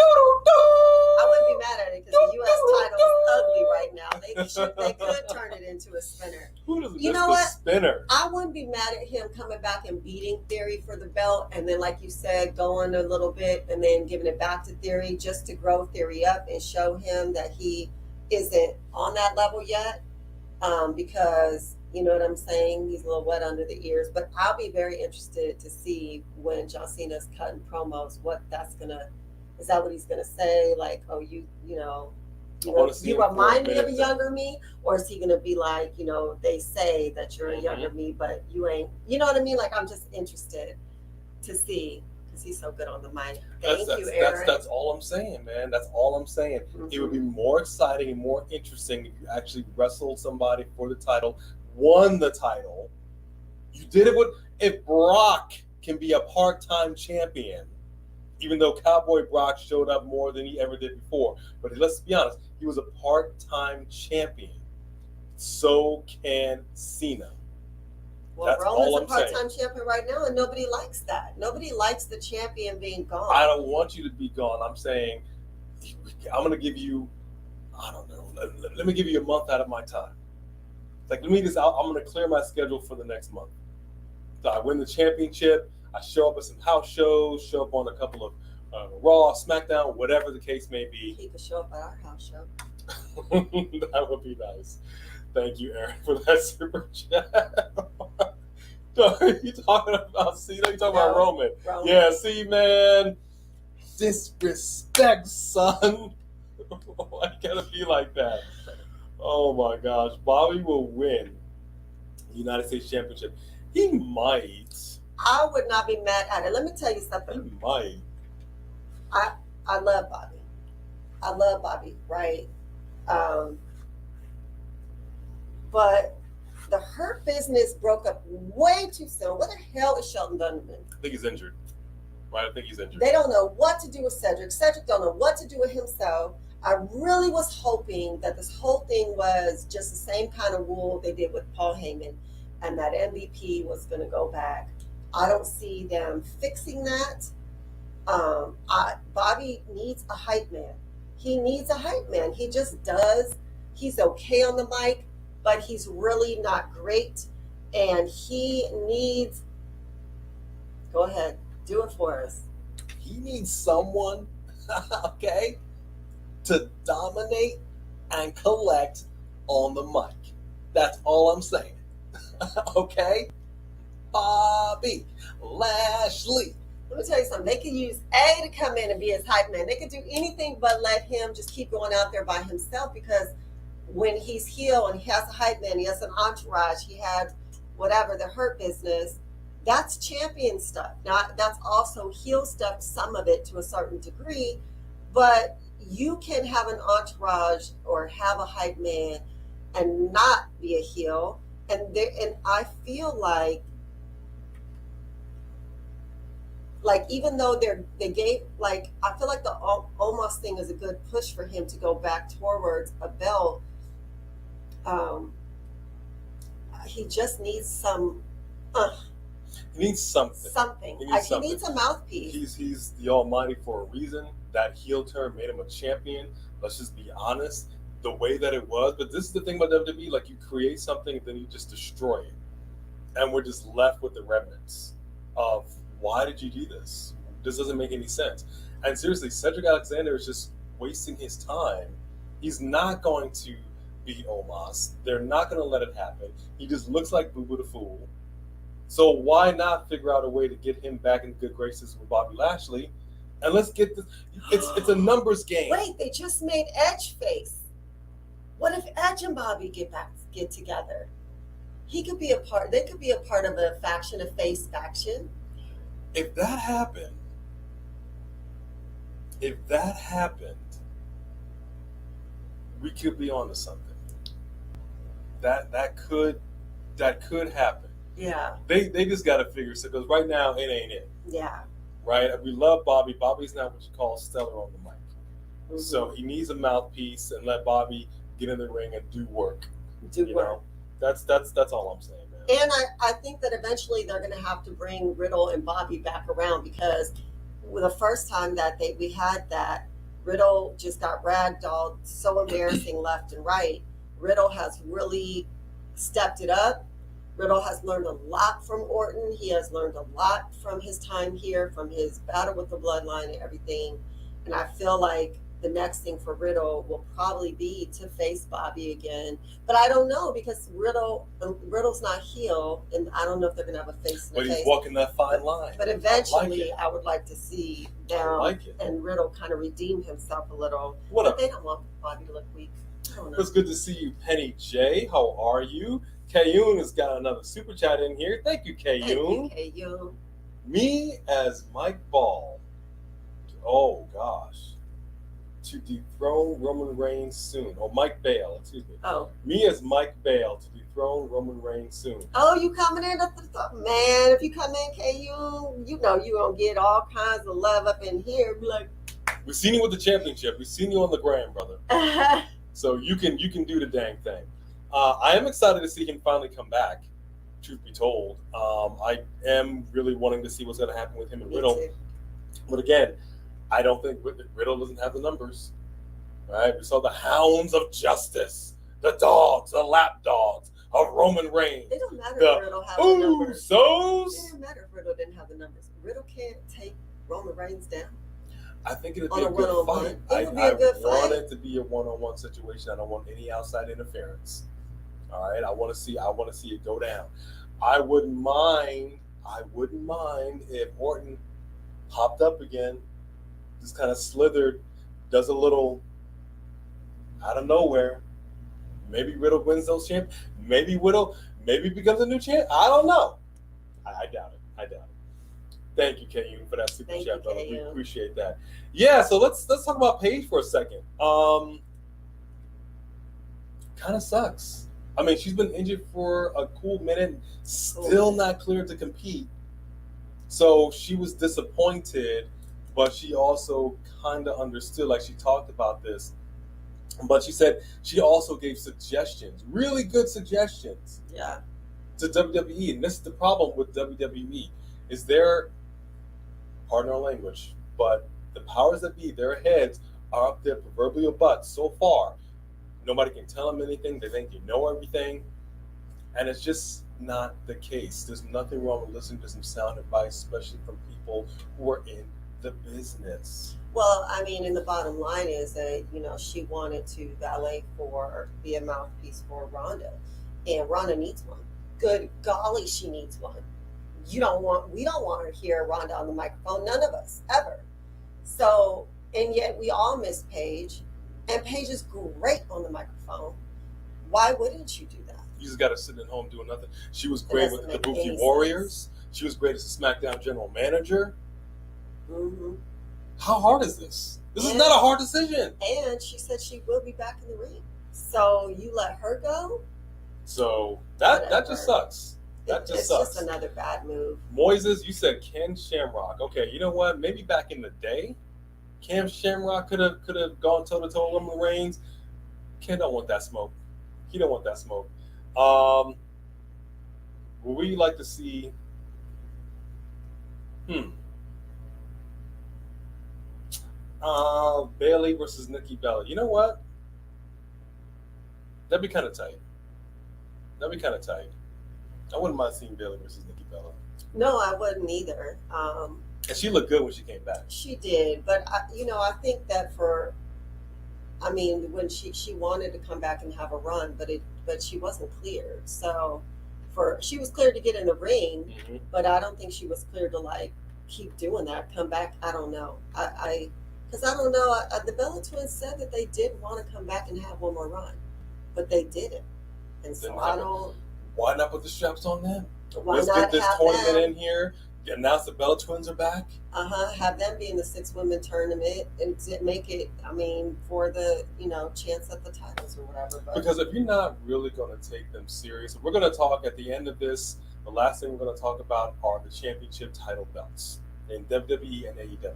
be mad at it because the U.S. title is ugly right now. They could turn it into a spinner. Who doesn't You miss know the what? spinner? I wouldn't be mad at him coming back and beating Theory for the belt, and then, like you said, going a little bit and then giving it back to Theory just to grow Theory up and show him that he isn't on that level yet. Because, you know what I'm saying, he's a little wet under the ears. But I'll be very interested to see when John Cena's cutting promos, is that what he's gonna say? Like, oh, you remind me of a younger me, or is he gonna be like, they say that you're a younger me, but you ain't, you know what I mean? Like, I'm just interested to see, because he's so good on the mic. Thank you, Aaron. That's all I'm saying, man. That's all I'm saying. Mm-hmm. It would be more exciting and more interesting if you actually wrestled somebody for the title, won the title. You did it if Brock can be a part-time champion, even though Cowboy Brock showed up more than he ever did before. But let's be honest, he was a part-time champion. So can Cena. Well, That's Rollins all is I'm a part-time champion right now, and nobody likes that. Nobody likes the champion being gone. I don't want you to be gone. I'm saying, I'm going to give you, I don't know, let me give you a month out of my time. Like, I'm going to clear my schedule for the next month. So I win the championship, I show up at some house shows, show up on a couple of Raw, Smackdown, whatever the case may be. He could show up at our house show. That would be nice. Thank you, Aaron, for that super chat. Are you talking about Cena? You talking about Roman? Yeah, see, man. Disrespect, son. Why you gotta be like that? Oh my gosh. Bobby will win the United States Championship. He might. I would not be mad at it. Let me tell you something. He might. I love Bobby. I love Bobby, right? But the Hurt Business broke up way too soon. What the hell is Shelton Donovan? I think he's injured. Right, I think he's injured. They don't know what to do with Cedric. Cedric don't know what to do with himself. I really was hoping that this whole thing was just the same kind of rule they did with Paul Heyman, and that MVP was going to go back. I don't see them fixing that. Bobby needs a hype man. He needs a hype man. He just does. He's okay on the mic, but he's really not great. And he needs, go ahead, do it for us. He needs someone, okay, to dominate and collect on the mic. That's all I'm saying. Okay? Bobby Lashley. Let me tell you something. They could use A to come in and be his hype man. They could do anything but let him just keep going out there by himself, because when he's heel and he has a hype man, he has an entourage, he had whatever, the Hurt Business, that's champion stuff. Now, that's also heel stuff, some of it to a certain degree, but you can have an entourage or have a hype man and not be a heel. And I feel like even though they gave, like, I feel like the Omos thing is a good push for him to go back towards a belt. He just needs some. He needs something. He needs a mouthpiece. He's the Almighty for a reason. That heel turn made him a champion. Let's just be honest. The way that it was, but this is the thing about WWE. Like, you create something, then you just destroy it, and we're just left with the remnants of why did you do this? This doesn't make any sense. And seriously, Cedric Alexander is just wasting his time. He's not going to beat Omos. They're not going to let it happen. He just looks like Boo Boo the Fool. So why not figure out a way to get him back in good graces with Bobby Lashley? And let's get this. It's a numbers game. Wait, they just made Edge face. What if Edge and Bobby get together? He could be a part. They could be a part of a faction, a face faction. If that happened, we could be onto something. That could happen. Yeah. They just got to figure it, because right now it ain't it. Yeah. Right? We love Bobby. Bobby's not what you call stellar on the mic. Mm-hmm. So he needs a mouthpiece, and let Bobby get in the ring and do work. Know? That's all I'm saying, man. And I think that eventually they're going to have to bring Riddle and Bobby back around, because the first time that we had that, Riddle just got ragdolled, so embarrassing left and right. Riddle has really stepped it up. Riddle has learned a lot from Orton. He has learned a lot from his time here, from his battle with the Bloodline and everything. And I feel like the next thing for Riddle will probably be to face Bobby again. But I don't know, because Riddle's not heel, and I don't know if they're going to have a face. But he's walking that fine line. But eventually, I would like to see Down and Riddle kind of redeem himself a little. But they don't want Bobby to look weak. I don't know. It's good to see you, Penny J. How are you? Kayun has got another super chat in here. Thank you, Kayun. Thank you, Kayun. Me as Mike Ball. Oh, gosh. To dethrone Roman Reigns soon. Oh, Mike Bale, excuse me. Oh. Me as Mike Bale to dethrone Roman Reigns soon. Oh, you coming in? Man, if you come in, Kayun, you know you're going to get all kinds of love up in here. Be like, we've seen you with the championship. We've seen you on the gram, brother. So you can do the dang thing. I am excited to see him finally come back, truth be told. I am really wanting to see what's going to happen with him and Riddle. too. But again, I don't think Riddle doesn't have the numbers. Right? We saw the hounds of justice, the dogs, the lap dogs of Roman Reigns. It don't matter if Riddle has the numbers. It don't matter if Riddle didn't have the numbers. Riddle can't take Roman Reigns down. I think it'd be a good fight. I want it to be a one-on-one situation. I don't want any outside interference. All right, I want to see it go down. I wouldn't mind if Orton popped up again, just kind of slithered, does a little out of nowhere. Maybe Riddle wins those champions. Maybe becomes a new champ. I don't know. I doubt it. Thank you, Kayun, for that super chat, brother. We appreciate that. Yeah, so let's talk about Paige for a second. Kind of sucks. I mean, she's been injured for a cool minute, still not cleared to compete. So she was disappointed, but she also kind of understood, like she talked about this. But she said she also gave suggestions, really good suggestions. Yeah. To WWE. And this is the problem with WWE, is their, pardon our language, but the powers that be, their heads are up their proverbial butts so far. Nobody can tell them anything. They think you know everything. And it's just not the case. There's nothing wrong with listening to some sound advice, especially from people who are in the business. Well, I mean, and the bottom line is that, she wanted to be a mouthpiece for Ronda. And Ronda needs one. Good golly, she needs one. We don't want her here, Ronda, on the microphone. None of us, ever. So, and yet we all miss Paige. And Paige is great on the microphone. Why wouldn't you do that? You just got her sitting at home doing nothing. She was great with the doesn't make Kabuki any Warriors. She was great as a SmackDown general manager. Mm-hmm. How hard is this? This is And- not a hard decision. And she said she will be back in the ring. So you let her go? So that Whatever. just sucks. That just It's sucks. just another bad move. Moises, you said Ken Shamrock. Okay, you know what? Maybe back in the day, Cam Shamrock could have gone toe to toe with Roman Reigns. Ken don't want that smoke. He don't want that smoke. Would we like to see? Bailey versus Nikki Bella. You know what? That'd be kind of tight. I wouldn't mind seeing Bailey versus Nikki Bella. No, I wouldn't either. And she looked good when she came back. She did, but I think that when she wanted to come back and have a run, but she wasn't cleared. So she was cleared to get in the ring, Mm-hmm. but I don't think she was cleared to keep doing that. Come back. I don't know. Because I don't know. The Bella Twins said that they did want to come back and have one more run, but they didn't. And so I don't. Why not put the straps on them? Why Let's not get this have tournament them? in here. Announce the Bella Twins are back. Have them be in the 6-women tournament and make it. For the chance at the titles or whatever. But Because if you're not really going to take them serious, we're going to talk at the end of this. The last thing we're going to talk about are the championship title belts in WWE and AEW.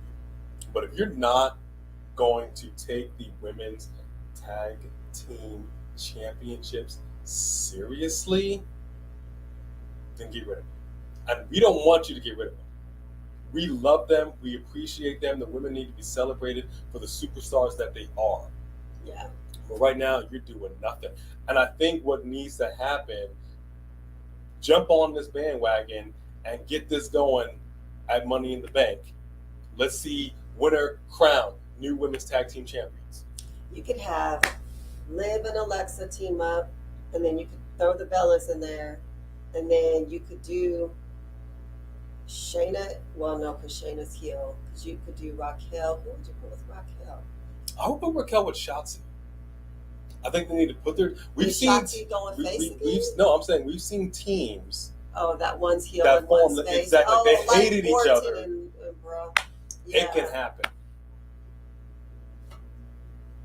But if you're not going to take the women's tag team championships seriously, then get rid of them. And we don't want you to get rid of them. We love them. We appreciate them. The women need to be celebrated for the superstars that they are. yeah. But right now, you're doing nothing. And I think what needs to happen, jump on this bandwagon and get this going at Money in the Bank. Let's see winner crown new women's tag team champions. You could have Liv and Alexa team up, and then you could throw the Bellas in there, and then you could do Shayna. Well, no, because Shayna's heel. Because you could do Raquel. Who would you put with Raquel? I would put Raquel with Shotzi. I think they need to put their. We've Is seen. Shotzi going face again? I'm saying we've seen teams Oh, that one's heel that and one's form face. exactly. Oh, They like hated each Orton other. and bro. It can happen.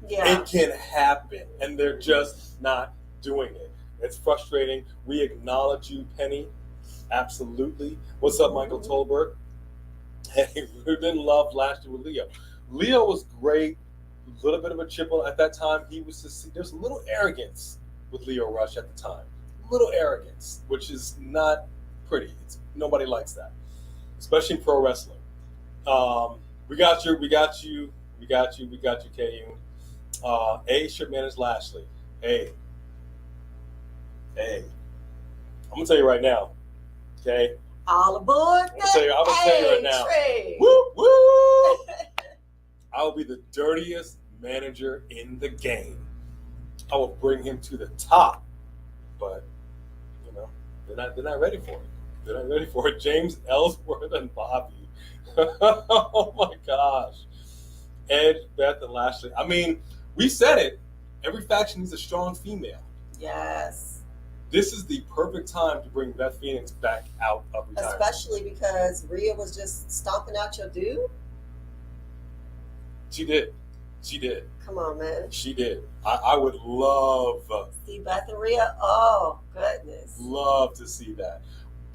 Yeah. It can happen, and they're just not doing it. It's frustrating. We acknowledge you, Penny. Absolutely. What's up, Michael Tolbert? Hey, we didn't love last year with Leo. Leo was great. A little bit of a chip on at that time. There's a little arrogance with Leo Rush at the time. A little arrogance, which is not pretty. Nobody likes that, especially in pro wrestling. We got you, KU. A should manage Lashley. Hey. I'm gonna tell you right now. Okay. All aboard. I'm gonna tell you right now. Train. Woo woo! I will be the dirtiest manager in the game. I will bring him to the top, but they're not ready for it. They're not ready for it. James Ellsworth and Bobby. Oh my gosh. Edge, Beth, and Lashley. I mean, we said it. Every faction needs a strong female. Yes. This is the perfect time to bring Beth Phoenix back out of retirement. Especially because Rhea was just stomping out your dude. She did. Come on, man. She did. I would love See Beth and Rhea? Oh, goodness. to see that.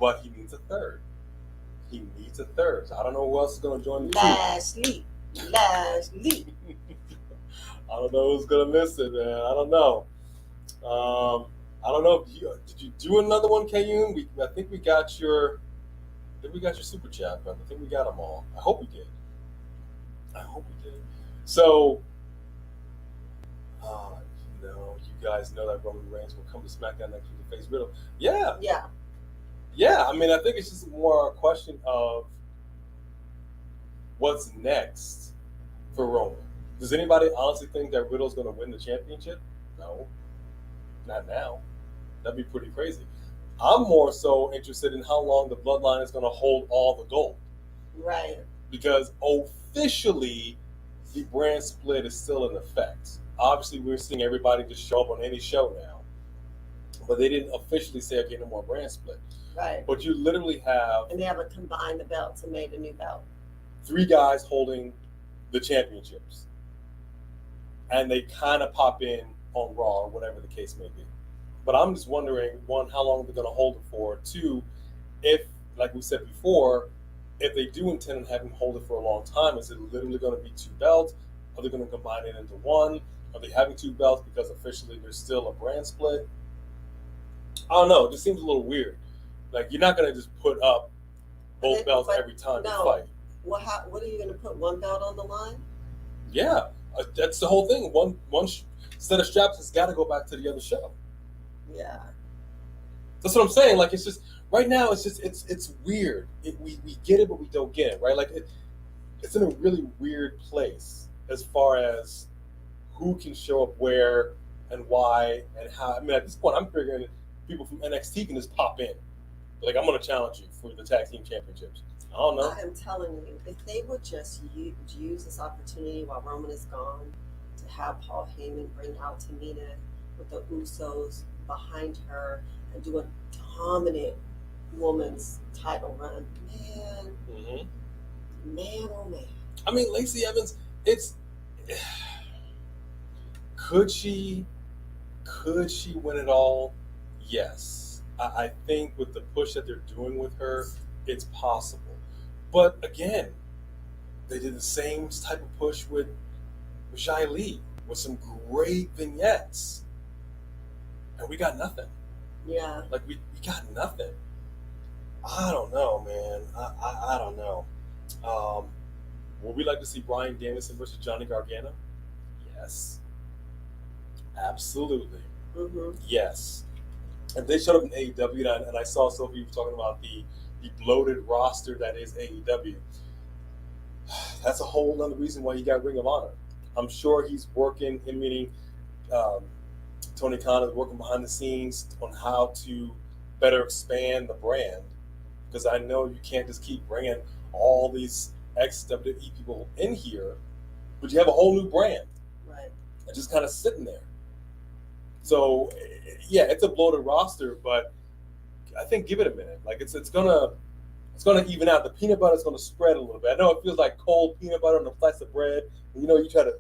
But he needs a third. I don't know who else is going to join the team. Lashley. I don't know who's going to miss it, man. I don't know. I don't know. Did you do another one, KU? I think we got your super chat, but I think we got them all. I hope we did. So, you guys know that Roman Reigns will come to SmackDown next week to face Riddle. Yeah. I mean, I think it's just more a question of what's next for Roman. Does anybody honestly think that Riddle's going to win the championship? No, not now. That'd be pretty crazy. I'm more so interested in how long the Bloodline is going to hold all the gold. Right. Because officially, the brand split is still in effect. Obviously, we're seeing everybody just show up on any show now. but they didn't officially say, okay, no more brand split. Right. But you literally have And they haven't combined the belts and made a new belt. 3 guys holding the championships. And they kind of pop in on Raw or whatever the case may be. But I'm just wondering, 1, how long they're going to hold it for. 2, if, like we said before, if they do intend on having hold it for a long time, is it literally going to be 2 belts? Are they going to combine it into 1? Are they having 2 belts because officially there's still a brand split? I don't know. It just seems a little weird. Like, you're not going to just put up both belts every time you fight. Well, what are you going to put 1 belt on the line? Yeah, that's the whole thing. One set of straps has got to go back to the other show. Yeah. That's what I'm saying. Like, it's just right now. It's just it's weird. We get it, but we don't get it. Right? Like it's in a really weird place as far as who can show up where and why and how. I mean, at this point, I'm figuring people from NXT can just pop in. Like, I'm going to challenge you for the tag team championships. I don't know. I am telling you, if they would just use this opportunity while Roman is gone to have Paul Heyman bring out Tamina with the Usos behind her and do a dominant woman's title run, man, oh man. I mean, Lacey Evans, could she win it all? Yes. I think with the push that they're doing with her, it's possible. But again, they did the same type of push with Shia Lee with some great vignettes. And we got nothing. Yeah. Like, we got nothing. I don't know, man. I don't know. Would we like to see Bryan Danielson versus Johnny Gargano? Yes. Absolutely. Mm-hmm. Yes. And they showed up in AEW, and I saw Sophie was talking about the bloated roster that is AEW. That's a whole other reason why he got Ring of Honor. I'm sure he's working, meaning Tony Khan is working behind the scenes on how to better expand the brand. Because I know you can't just keep bringing all these ex-WWE people in here, but you have a whole new brand. Right. And just kind of sitting there. So, yeah, it's a bloated roster, but I think give it a minute. Like, it's gonna even out. The peanut butter is gonna spread a little bit. I know it feels like cold peanut butter on a slice of bread. And, you try to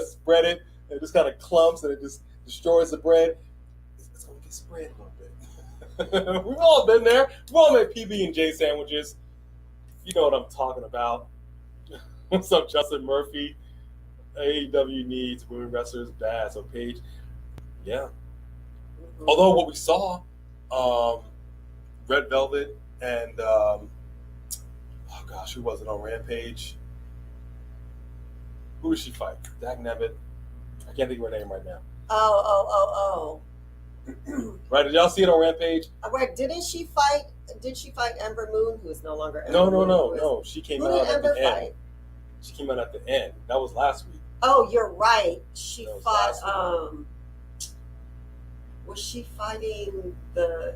spread it, and it just kind of clumps, and it just destroys the bread. It's gonna get spread a little bit. We've all been there. We've all made PB&J sandwiches. You know what I'm talking about. What's up, Justin Murphy? AEW needs women wrestlers bad. So Paige, yeah. Mm-hmm. Although what we saw, Red Velvet and who was it on Rampage? Who did she fight? Dag Nevitt. I can't think of her name right now. Oh. Right? Did y'all see it on Rampage? Right. Did she fight Ember Moon, who is no longer Ember Moon? No. She came out at the end. She came out at the end. That was last week. Oh, you're right. She fought. Was she fighting the?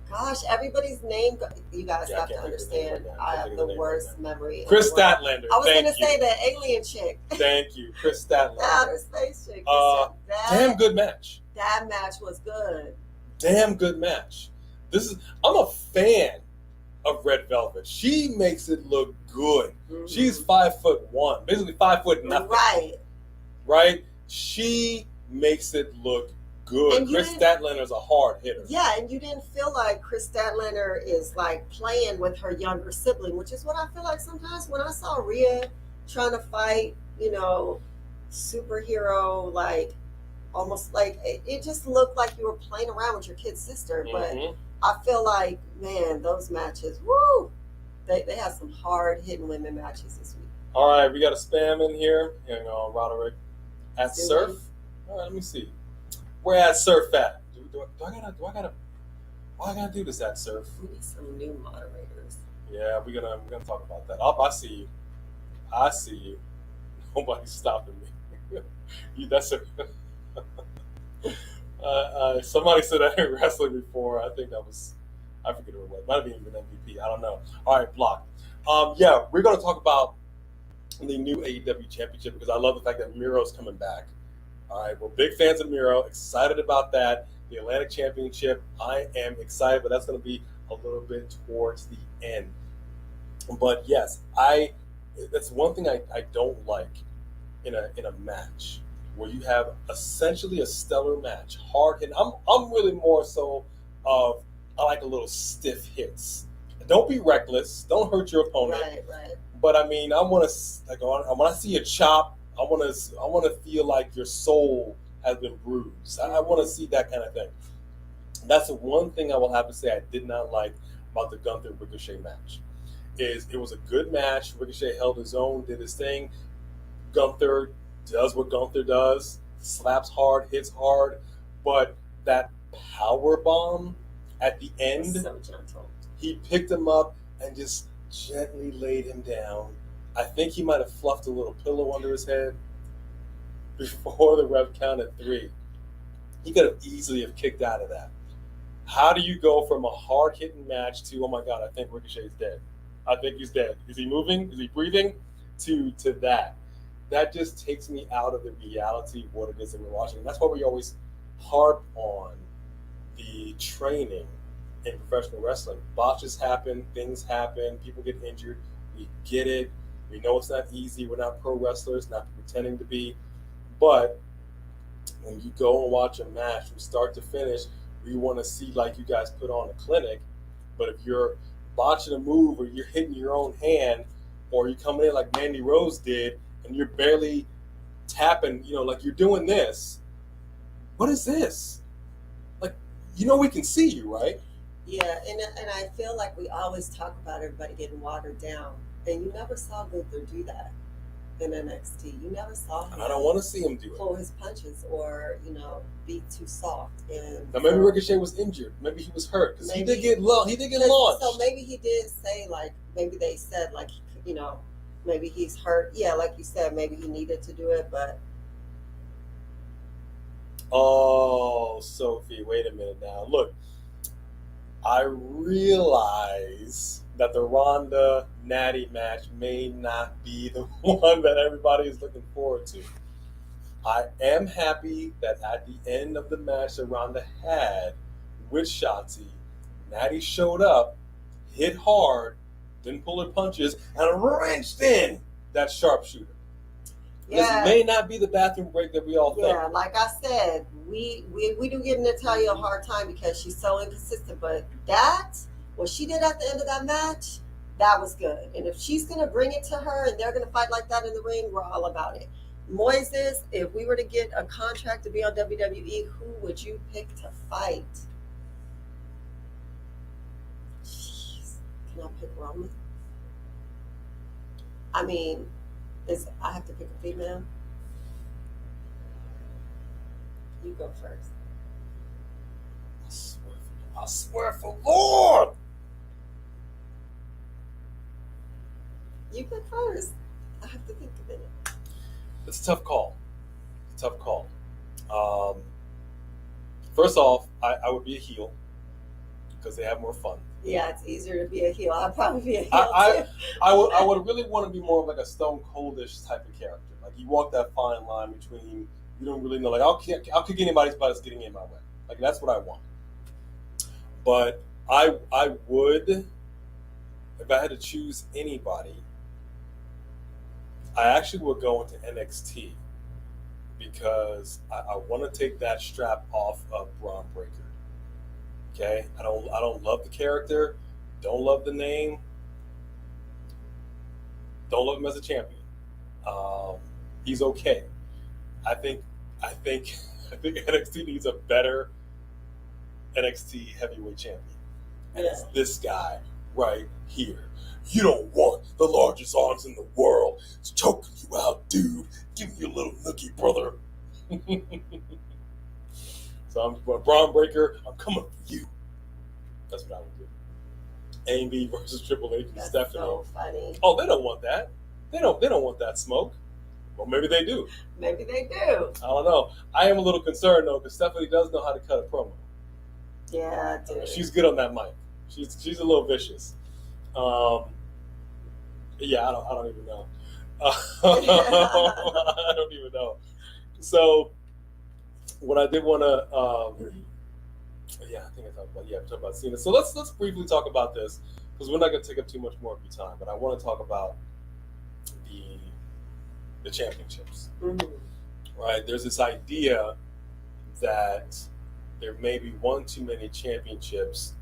Gosh, everybody's name. You guys have to understand. I have the worst memory. Chris Statlander. I was going to say the alien chick. Thank you, Chris Statlander. Outer space chick. Damn good match. That match was good. Damn good match. I'm a fan of Red Velvet. She makes it look good. Mm-hmm. She's 5'1", basically 5 foot nothing. Right? She makes it look good. Chris Statlander's a hard hitter. Yeah, and you didn't feel like Chris Statlander is like playing with her younger sibling, which is what I feel like sometimes when I saw Rhea trying to fight, superhero, like almost like it just looked like you were playing around with your kid's sister. Mm-hmm. But I feel like, man, those matches, woo! They had some hard hitting women matches this week. All right, we got a spam in here. Roderick at Surf. All right, let me see. Where at Surf at? Do I gotta do this at Surf? We need some new moderators. Yeah, we're gonna talk about that. I see you. Nobody's stopping me. That's it. Somebody said that in wrestling before. I think that was, I forget who it was. Might have been even MVP. I don't know. All right, block. Yeah, we're gonna talk about the new AEW championship because I love the fact that Miro's coming back. All right, we're big fans of Miro. Excited about that. the Atlantic Championship. I am excited, but that's going to be a little bit towards the end. But yes, that's one thing I don't like in a match where you have essentially a stellar match, hard hitting. I'm really more so of I like a little stiff hits. Don't be reckless. Don't hurt your opponent. Right. But I mean, I want to when I see a chop, I want to feel like your soul has been bruised. I want to see that kind of thing. That's the one thing I will have to say I did not like about the Gunther Ricochet match. Is it was a good match. Ricochet held his own, did his thing. Gunther does what Gunther does, slaps hard, hits hard, but that power bomb at the end, so gentle. He picked him up and just gently laid him down. I think he might have fluffed a little pillow under his head before the ref counted 3. He could have easily have kicked out of that. How do you go from a hard-hitting match to, oh my God, I think Ricochet's dead. I think he's dead. Is he moving? Is he breathing? To that. That just takes me out of the reality of what it is that we're watching. And that's why we always harp on the training in professional wrestling. Botches happen, things happen, people get injured. We get it. We know it's not easy. We're not pro wrestlers, not pretending to be. But when you go and watch a match from start to finish, we want to see like you guys put on a clinic. But if you're botching a move or you're hitting your own hand or you're coming in like Mandy Rose did and you're barely tapping, like you're doing this, what is this? Like, we can see you, right? Yeah, and I feel like we always talk about everybody getting watered down, and you never saw Gunther do that in NXT. You never saw him. And I don't want to see him do it. Pull his punches or be too soft. And now maybe Ricochet was injured. Maybe he was hurt because he did get launched. So maybe he did say maybe they said maybe he's hurt. Yeah, like you said, maybe he needed to do it, but. Oh, Sophie, wait a minute now. Look, I realize that the Ronda Natty match may not be the one that everybody is looking forward to. I am happy that at the end of the match that Ronda had with Shotzi, Natty showed up, hit hard, didn't pull her punches, and wrenched in that sharpshooter. Yeah. This may not be the bathroom break that we all think. Yeah, like I said, we do give Natalya a hard time because she's so inconsistent. But what she did at the end of that match, that was good. And if she's going to bring it to her and they're going to fight like that in the ring, we're all about it. Moises, if we were to get a contract to be on WWE, who would you pick to fight? Jeez. Can I pick Roman? I mean... I have to pick a female? You go first. I swear for Lord! You pick first. I have to think a minute. It's a tough call. First off, I would be a heel because they have more fun. Yeah, it's easier to be a heel. I'd probably be a heel I too. I would really want to be more of like a Stone Coldish type of character. Like you walk that fine line between you don't really know. Like I'll kick anybody's butt that's getting in my way. Like that's what I want. But I would, if I had to choose anybody, I actually would go into NXT because I want to take that strap off of Braun Breaker. Okay, I don't love the character, don't love the name, don't love him as a champion. He's okay. I think NXT needs a better NXT heavyweight champion, and it's this guy right here. You don't want the largest arms in the world. It's choking you out, dude. Give me your little nookie, brother. So I'm Braun Breaker. I'm coming for you. That's what I would do. A&B versus Triple H and Stephanie. So funny. Oh, they don't want that. They don't want that smoke. Well, maybe they do. Maybe they do. I don't know. I am a little concerned though, because Stephanie does know how to cut a promo. Yeah, dude. She's good on that mic. She's a little vicious. Yeah, I don't even know. I don't even know. So, what I did want to Yeah, I think I talked about Cena. So let's briefly talk about this because we're not going to take up too much more of your time. But I want to talk about the championships. Mm-hmm. Right? There's this idea that there may be one too many championships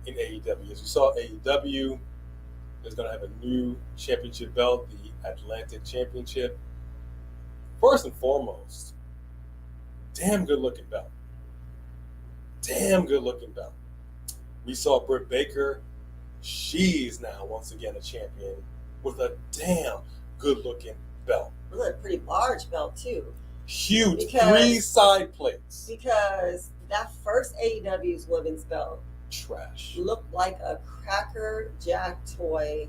in AEW. As you saw, AEW is going to have a new championship belt, the Atlantic Championship. First and foremost, damn good looking belt. Damn good looking belt. We saw Britt Baker. She's now once again a champion with a damn good looking belt. Really a pretty large belt too. Huge, 3 side plates. Because that first AEW's women's belt Trash. looked like a Cracker Jack toy.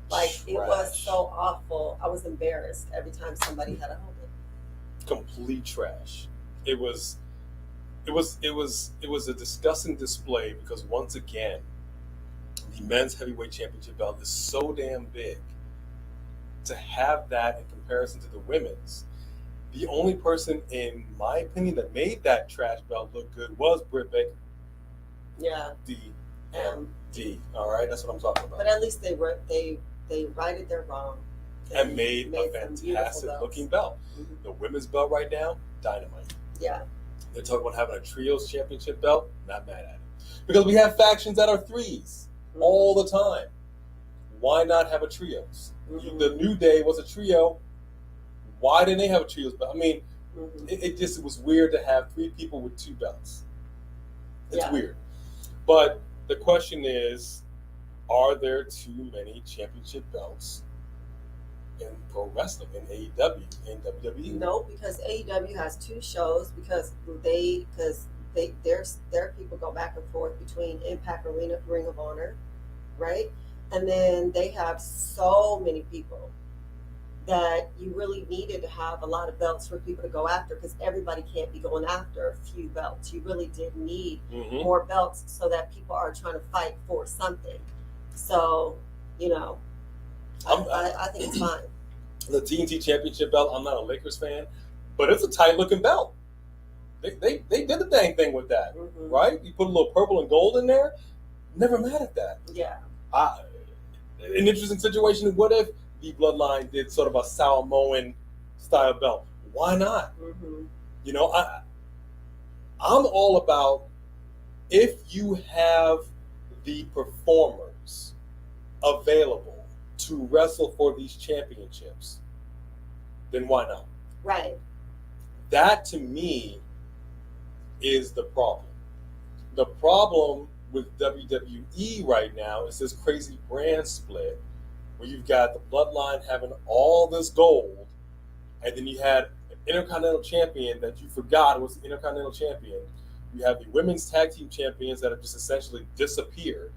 Like it was so awful. I was embarrassed every time somebody had to hold it. Complete trash. It was a disgusting display because once again, the men's heavyweight championship belt is so damn big. To have that in comparison to the women's, the only person, in my opinion, that made that trash belt look good was Britt Baker. Yeah. DMD. All right, that's what I'm talking about. But at least they righted their wrong and made a fantastic looking belt. Mm-hmm. The women's belt right now, Dynamite. Yeah. They're talking about having a trios championship belt. Not mad at it. Because we have factions that are 3s all the time. Why not have a trios? Mm-hmm. The New Day was a trio. Why didn't they have a trios belt? I mean, it was weird to have 3 people with 2 belts. It's weird. But the question is, are there too many championship belts in pro wrestling, in AEW, in WWE? No, because AEW has 2 shows because their people go back and forth between Impact Arena, Ring of Honor, right? And then they have so many people that you really needed to have a lot of belts for people to go after because everybody can't be going after a few belts. You really did need more belts so that people are trying to fight for something. So, I think it's fine. The TNT Championship belt, I'm not a Lakers fan, but it's a tight looking belt. They did the dang thing with that, right? You put a little purple and gold in there. Never mad at that. Yeah. An interesting situation. What if the Bloodline did sort of a Samoan style belt? Why not? I'm all about if you have the performers available to wrestle for these championships, then why not? Right. That to me is the problem. The problem with WWE right now is this crazy brand split where you've got the Bloodline having all this gold, and then you had an Intercontinental Champion that you forgot was the Intercontinental Champion. You have the Women's Tag Team Champions that have just essentially disappeared.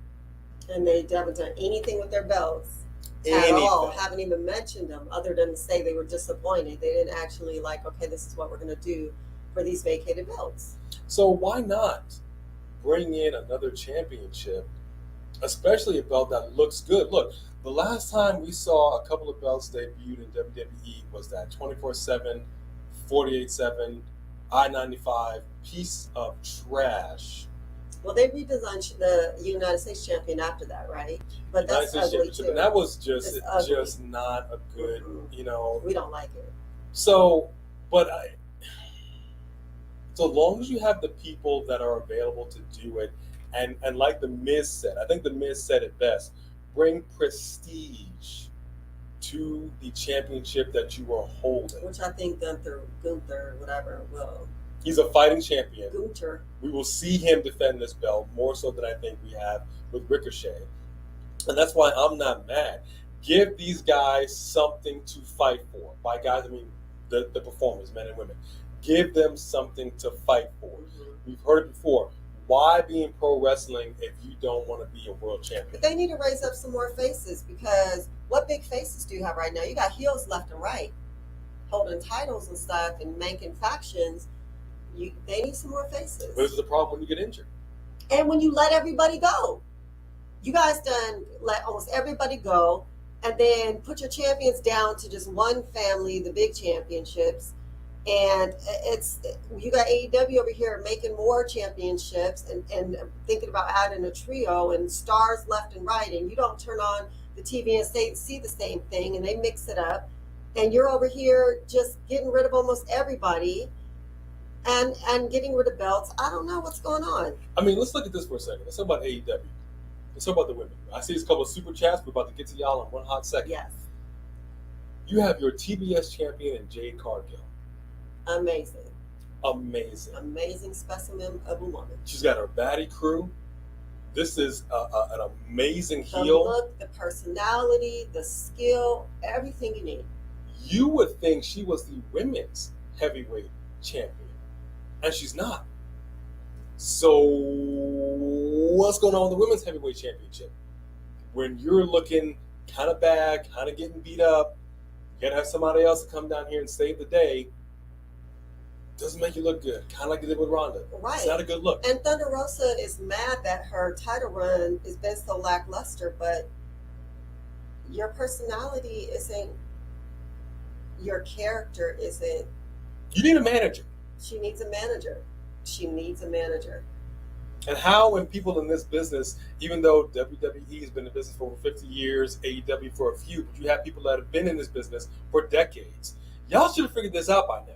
And they haven't done anything with their belts at all. Haven't even mentioned them other than to say they were disappointed. They didn't actually okay, this is what we're going to do for these vacated belts. So why not bring in another championship, especially a belt that looks good? Look, the last time we saw a couple of belts debuted in WWE was that 24/7, 48/7, I-95 piece of trash. Well, they redesigned the United States champion after that, right? But that's ugly too. And that was just not a good, We don't like it. So, so long as you have the people that are available to do it, and like the Miz said, I think the Miz said it best, bring prestige to the championship that you are holding. Which I think Gunther, whatever, will. He's a fighting champion. Gunther. We will see him defend this belt more so than I think we have with Ricochet. And that's why I'm not mad. Give these guys something to fight for. By guys, I mean the performers, men and women. Give them something to fight for. We've heard it before. Why be in pro wrestling if you don't want to be a world champion? But they need to raise up some more faces because what big faces do you have right now? You got heels left and right holding titles and stuff and making factions. They need some more faces. This is the problem when you get injured. And when you let everybody go. You guys let almost everybody go and then put your champions down to just one family, the big championships, And you got AEW over here making more championships and thinking about adding a trio and stars left and right, and you don't turn on the TV and see the same thing, and they mix it up, and you're over here just getting rid of almost everybody and getting rid of belts. I don't know what's going on. I mean, let's look at this for a second. Let's talk about AEW. Let's talk about the women. I see a couple of super chats. We're about to get to y'all in one hot second. Yes. You have your TBS champion in Jade Cargill. Amazing. Amazing Specimen of a woman. She's got her baddie crew. This is an amazing The heel. look, the personality, the skill, everything you need. You would think she was the women's heavyweight champion, and she's not. So what's going on with the women's heavyweight championship? When you're looking kind of bad, kind of getting beat up, you gotta have somebody else to come down here and save the day. Doesn't make you look good. Kind of like you did with Ronda. Right. It's not a good look. And Thunder Rosa is mad that her title run has been so lackluster, but your personality isn't, your character isn't. You need a manager. She needs a manager. And how, when people in this business, even though WWE has been in business for over 50 years, AEW for a few, but you have people that have been in this business for decades. Y'all should have figured this out by now.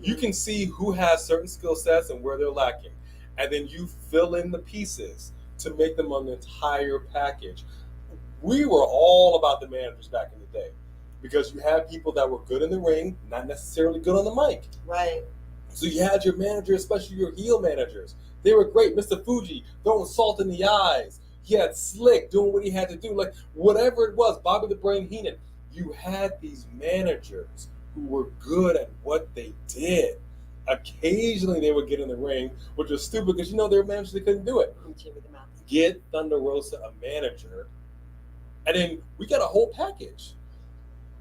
You can see who has certain skill sets and where they're lacking. And then you fill in the pieces to make them an entire package. We were all about the managers back in the day because you had people that were good in the ring, not necessarily good on the mic. Right. So you had your managers, especially your heel managers. They were great. Mr. Fuji throwing salt in the eyes. He had Slick doing what he had to do. Like whatever it was, Bobby the Brain Heenan. You had these managers who were good at what they did. Occasionally they would get in the ring, which was stupid because they were managers, they couldn't do it. Get Thunder Rosa a manager, and then we got a whole package.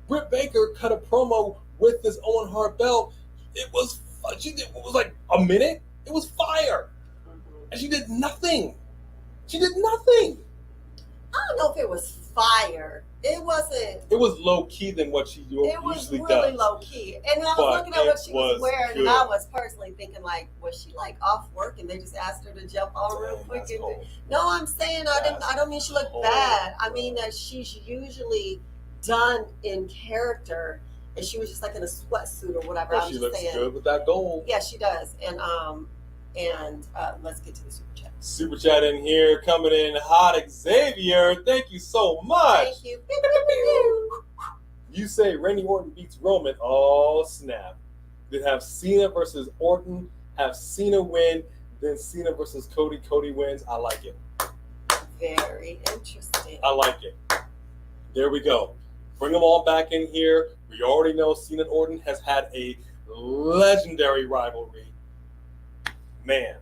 Britt Baker cut a promo with this Owen Hart belt. It was like a minute. It was fire, and she did nothing. I don't know if it was fire. It wasn't. It was low key than what she usually does. It was really low key. And I was looking at what she was wearing, and I was personally thinking, like, was she like off work and they just asked her to jump on real quick? No, I'm saying I don't mean she looked bad. I mean that she's usually done in character, and she was just like in a sweatsuit or whatever. But she looks good with that gold. Yeah, she does. And let's get to the super chat. Super chat in here, coming in hot. Xavier, thank you so much. Thank you. You say Randy Orton beats Roman. Oh, snap. Then have Cena versus Orton. Have Cena win. Then Cena versus Cody. Cody wins. I like it. Very interesting. I like it. There we go. Bring them all back in here. We already know Cena and Orton has had a legendary rivalry. Man,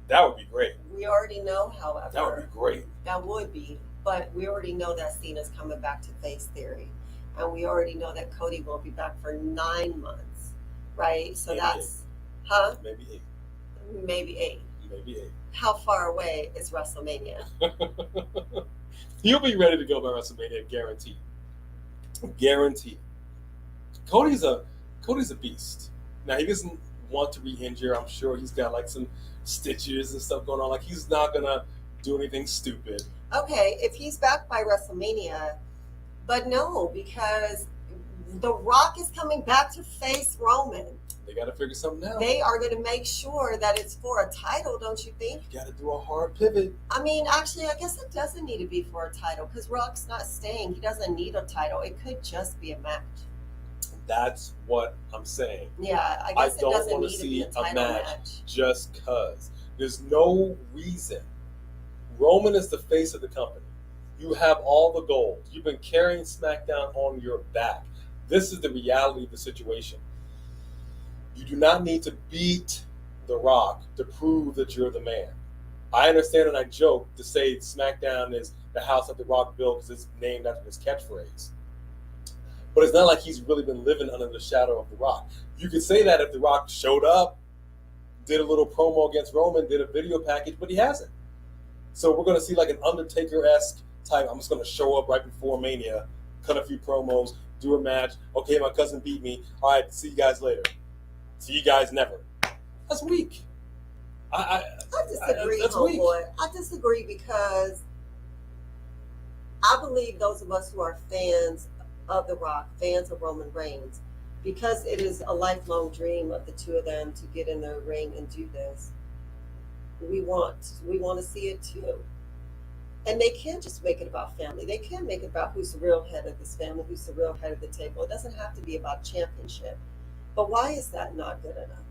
that would be great. We already know, however. That would be great. That would be. But we already know that Cena's coming back to face Theory. And we already know that Cody won't be back for 9 months. Right? So Maybe that's... 8. Huh? Maybe 8. Maybe 8. Maybe 8. How far away is WrestleMania? He'll be ready to go by WrestleMania, guaranteed. Guaranteed. Cody's a beast. Now, he doesn't want to re-injure. I'm sure he's got like some stitches and stuff going on. Like, he's not gonna do anything stupid. Okay, if he's back by WrestleMania, but no, because The Rock is coming back to face Roman. They got to figure something out. They are going to make sure that it's for a title, don't you think? You got to do a hard pivot. I mean, actually, I guess it doesn't need to be for a title because Rock's not staying. He doesn't need a title. It could just be a match. That's what I'm saying. Yeah, I guess it doesn't need to be a title match. Just because. There's no reason. Roman is the face of the company. You have all the gold. You've been carrying SmackDown on your back. This is the reality of the situation. You do not need to beat The Rock to prove that you're the man. I understand, and I joke to say SmackDown is the house that The Rock built because it's named after his catchphrase. But it's not like he's really been living under the shadow of The Rock. You could say that if The Rock showed up, did a little promo against Roman, did a video package, but he hasn't. So we're going to see like an Undertaker-esque type. I'm just going to show up right before Mania, cut a few promos, do a match. Okay, my cousin beat me. All right, see you guys later. See you guys never. That's weak. I disagree, that's weak. homeboy. I disagree because I believe those of us who are fans of The Rock, fans of Roman Reigns, because it is a lifelong dream of the two of them to get in the ring and do this, we want to see it too. And they can't just make it about family. They can make it about who's the real head of this family, who's the real head of the table. It doesn't have to be about championship. But why is that not good enough?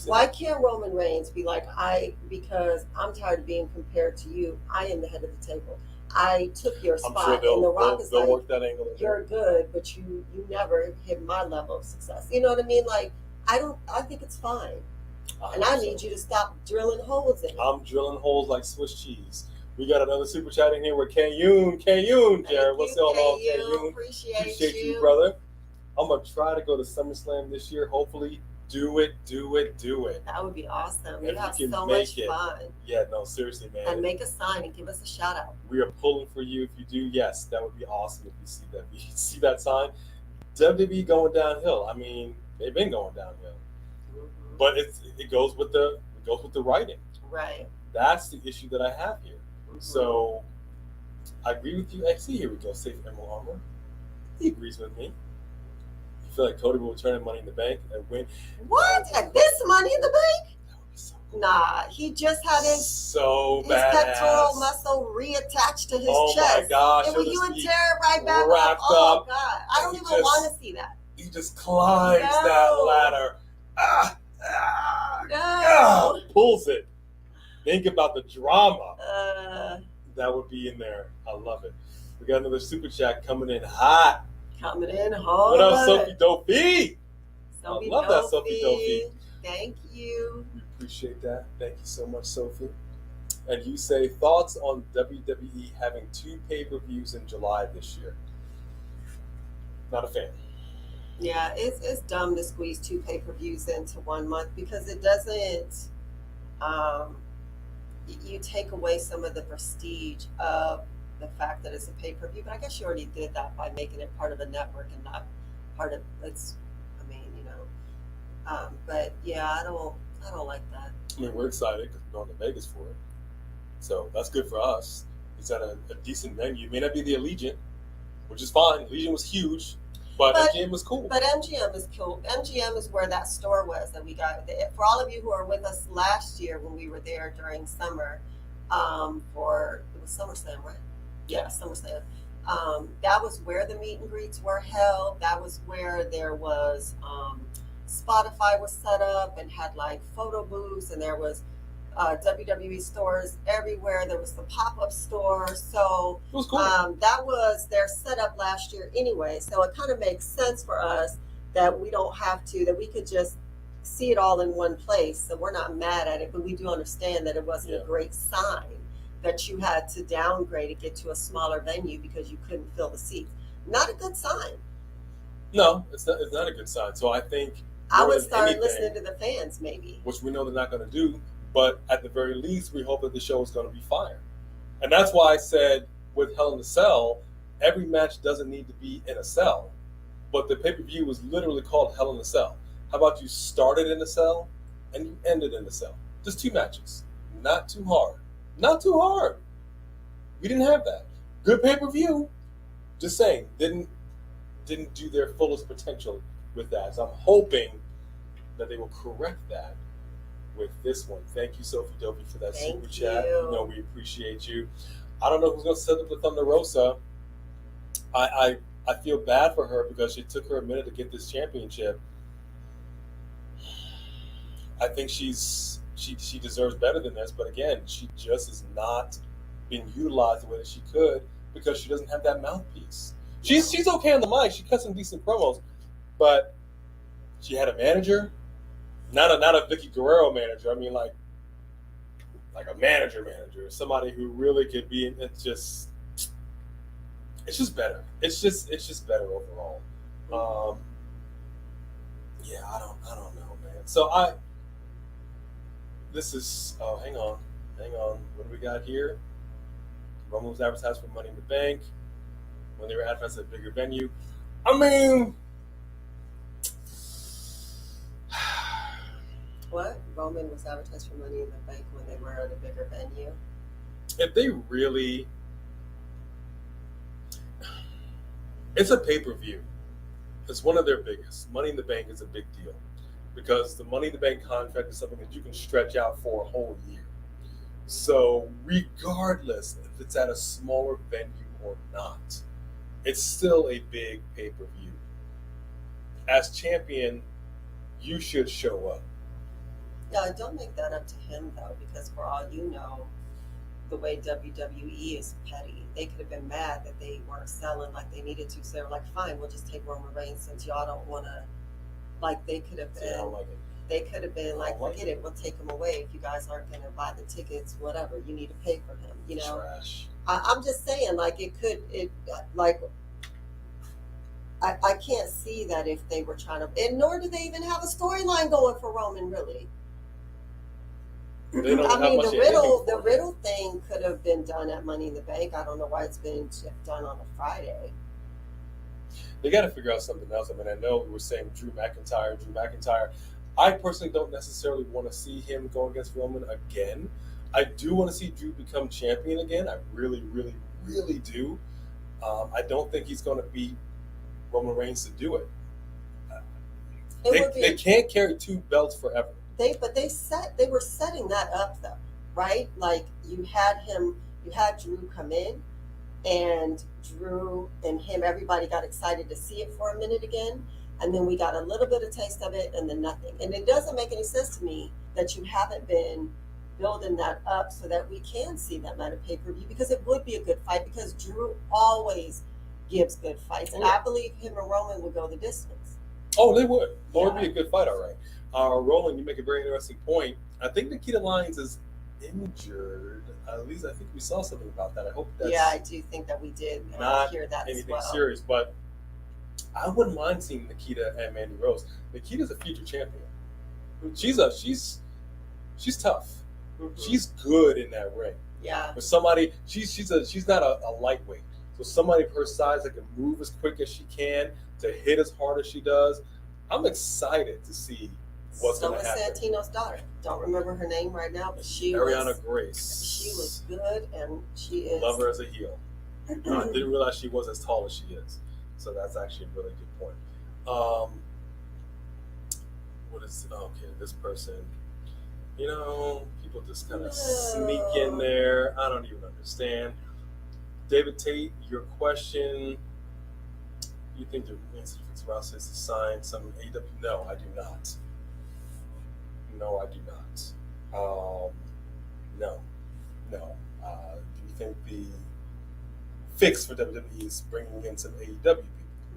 Why can't Roman Reigns be like, because I'm tired of being compared to you, I am the head of the table. I took your spot. I'm sure and The Rock is they'll like, work that angle. you're good, but you never hit my level of success. You know what I mean? Like, I think it's fine. And I need you to stop drilling holes in it. I'm drilling holes like Swiss cheese. We got another super chat in here with Kayun, Jared. What's going on, Kayun? Appreciate you, brother. I'm going to try to go to SummerSlam this year. Hopefully, do it. That would be awesome. We If have you can so make much it. fun. Yeah, no, seriously, man. And make a sign and give us a shout out. We are pulling for you. If you do, yes, that would be awesome if you see that. You see that sign? WWE going downhill. I mean, they've been going downhill. Mm-hmm. But it goes with the writing. Right. That's the issue that I have here. Mm-hmm. So I agree with you. Actually, here we go. Safe Emerald Armor. He agrees with me. You feel like Cody will return in Money in the Bank and win. What? At this Money in the Bank? That would be so cool. Nah, he just had his pectoral muscle reattached to his oh chest. Oh my gosh. And when you and tear it right back wrapped up, oh up, God. I don't even want to see that. He just climbs No. that ladder. No. Pulls it. Think about the drama that would be in there. I love it. We got another super chat coming in hot. Coming in hard. What up, Sophie Dopey? Sophie I love that, Sophie Dopey. Thank you. We appreciate that. Thank you so much, Sophie. And you say, thoughts on WWE having 2 pay-per-views in July this year? Not a fan. Yeah, it's dumb to squeeze 2 pay-per-views into 1 month because it doesn't, you take away some of the prestige of the fact that it's a pay-per-view, but I guess you already did that by making it part of a network and not part of but yeah, I don't like that. I mean, we're excited because we're going to Vegas for it. So that's good for us. It's at a decent venue. It may not be the Allegiant, which is fine. Allegiant was huge, but MGM was cool. But MGM is cool. MGM is where that store was that we got. For all of you who were with us last year when we were there during summer, it was SummerSlam, right? Yeah, SummerSlam. That was where the meet and greets were held. That was where there was Spotify was set up and had like photo booths, and there was WWE stores everywhere. There was the pop-up store. So it was cool. That was their setup last year anyway. So it kind of makes sense for us that we don't have to, that we could just see it all in one place. So we're not mad at it, but we do understand that it wasn't a great sign that you had to downgrade to get to a smaller venue because you couldn't fill the seats. Not a good sign. No, it's not a good sign. So I think I would start listening to the fans, maybe. Which we know they're not going to do, but at the very least, we hope that the show is going to be fire. And that's why I said with Hell in a Cell, every match doesn't need to be in a cell, but the pay-per-view was literally called Hell in a Cell. How about you started in a cell and you ended in a cell? Just 2 matches. Not too hard. Not too hard. We didn't have that. Good pay-per-view. Just saying, didn't do their fullest potential with that. So I'm hoping that they will correct that with this one. Thank you, Sophie Dopey, for that super chat. You know we appreciate you. I don't know who's going to set up the Thunder Rosa. I feel bad for her because it took her a minute to get this championship. I think she deserves better than this, but again, she just is not being utilized the way that she could because she doesn't have that mouthpiece. She's okay on the mic. She cut some decent promos, but she had a manager, not a Vicky Guerrero manager. I mean, like a manager, somebody who really could be. It's just better. It's just better overall. Yeah, I don't know, man. So this is. Oh, hang on. What do we got here? Roman was advertised for Money in the Bank when they were advertised at a bigger venue. I mean, What? Roman was advertised for Money in the Bank when they were at a bigger venue. If they really, it's a pay-per-view. It's one of their biggest. Money in the Bank is a big deal because the Money in the Bank contract is something that you can stretch out for a whole year. So regardless if it's at a smaller venue or not, it's still a big pay-per-view. As champion, you should show up. Yeah, don't make that up to him though, because for all you know, the way WWE is petty, they could have been mad that they weren't selling like they needed to. So they were like, "Fine, we'll just take Roman Reigns since y'all don't want to." Like they could have been. See, I don't like it. They could have been like, like "Forget it, we'll take him away if you guys aren't going to buy the tickets. Whatever, you need to pay for him." You know, Trash. I'm just saying, like I can't see that if they were trying to, and nor do they even have a storyline going for Roman, really. They don't I have mean, much the Riddle thing could have been done at Money in the Bank. I don't know why it's been done on a Friday. They got to figure out something else. I mean, I know we were saying Drew McIntyre. I personally don't necessarily want to see him go against Roman again. I do want to see Drew become champion again. I really, really, really do. I don't think he's going to beat Roman Reigns to do it. They can't carry two belts forever. They were setting that up though, right? Like you had Drew come in, and Drew and him, everybody got excited to see it for a minute again, and then we got a little bit of taste of it, and then nothing. And it doesn't make any sense to me that you haven't been building that up so that we can see them at a pay-per-view, because it would be a good fight, because Drew always gives good fights, and I believe him and Roman would go the distance. Oh, they would. It would be a good fight, all right. Roland, you make a very interesting point. I think Nikita Lyons is injured. At least I think we saw something about that. I hope that's I do think that we did not hear that anything as well. serious. But I wouldn't mind seeing Nikita and Mandy Rose. Nikita's a future champion. She's tough. Mm-hmm. She's good in that ring. Yeah. But somebody, she's not a lightweight. So somebody of her size that can move as quick as she can, to hit as hard as she does. I'm excited to see what's going to happen. Santino's daughter. Don't remember her name right now, but Ariana Grace. She was good, and she is. Love her as a heel. I didn't realize she was as tall as she is. So that's actually a really good point. This person, people just kind of sneak in there. I don't even understand. David Tate, your question, you think the Vince Rouse is to sign some AEW? No, I do not. No. Do you think the fix for WWE is bringing in some AEW people?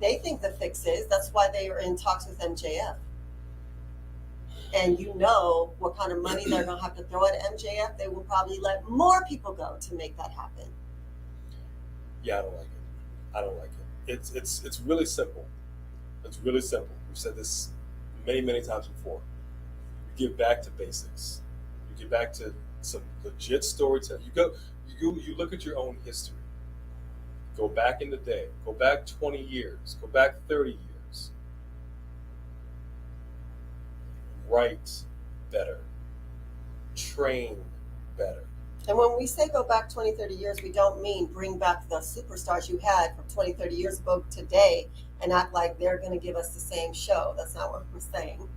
They think the fix is. That's why they are in talks with MJF. And you know what kind of money they're going to have to throw at MJF. They will probably let more people go to make that happen. Yeah, I don't like it. It's really simple. It's really simple. We've said this many, many times before. You get back to basics. You get back to some legit storytelling. You look at your own history. Go back in the day. Go back 20 years. Go back 30 years. Write better. Train better. And when we say go back 20, 30 years, we don't mean bring back the superstars you had from 20, 30 years ago today and act like they're going to give us the same show. That's not what we're saying.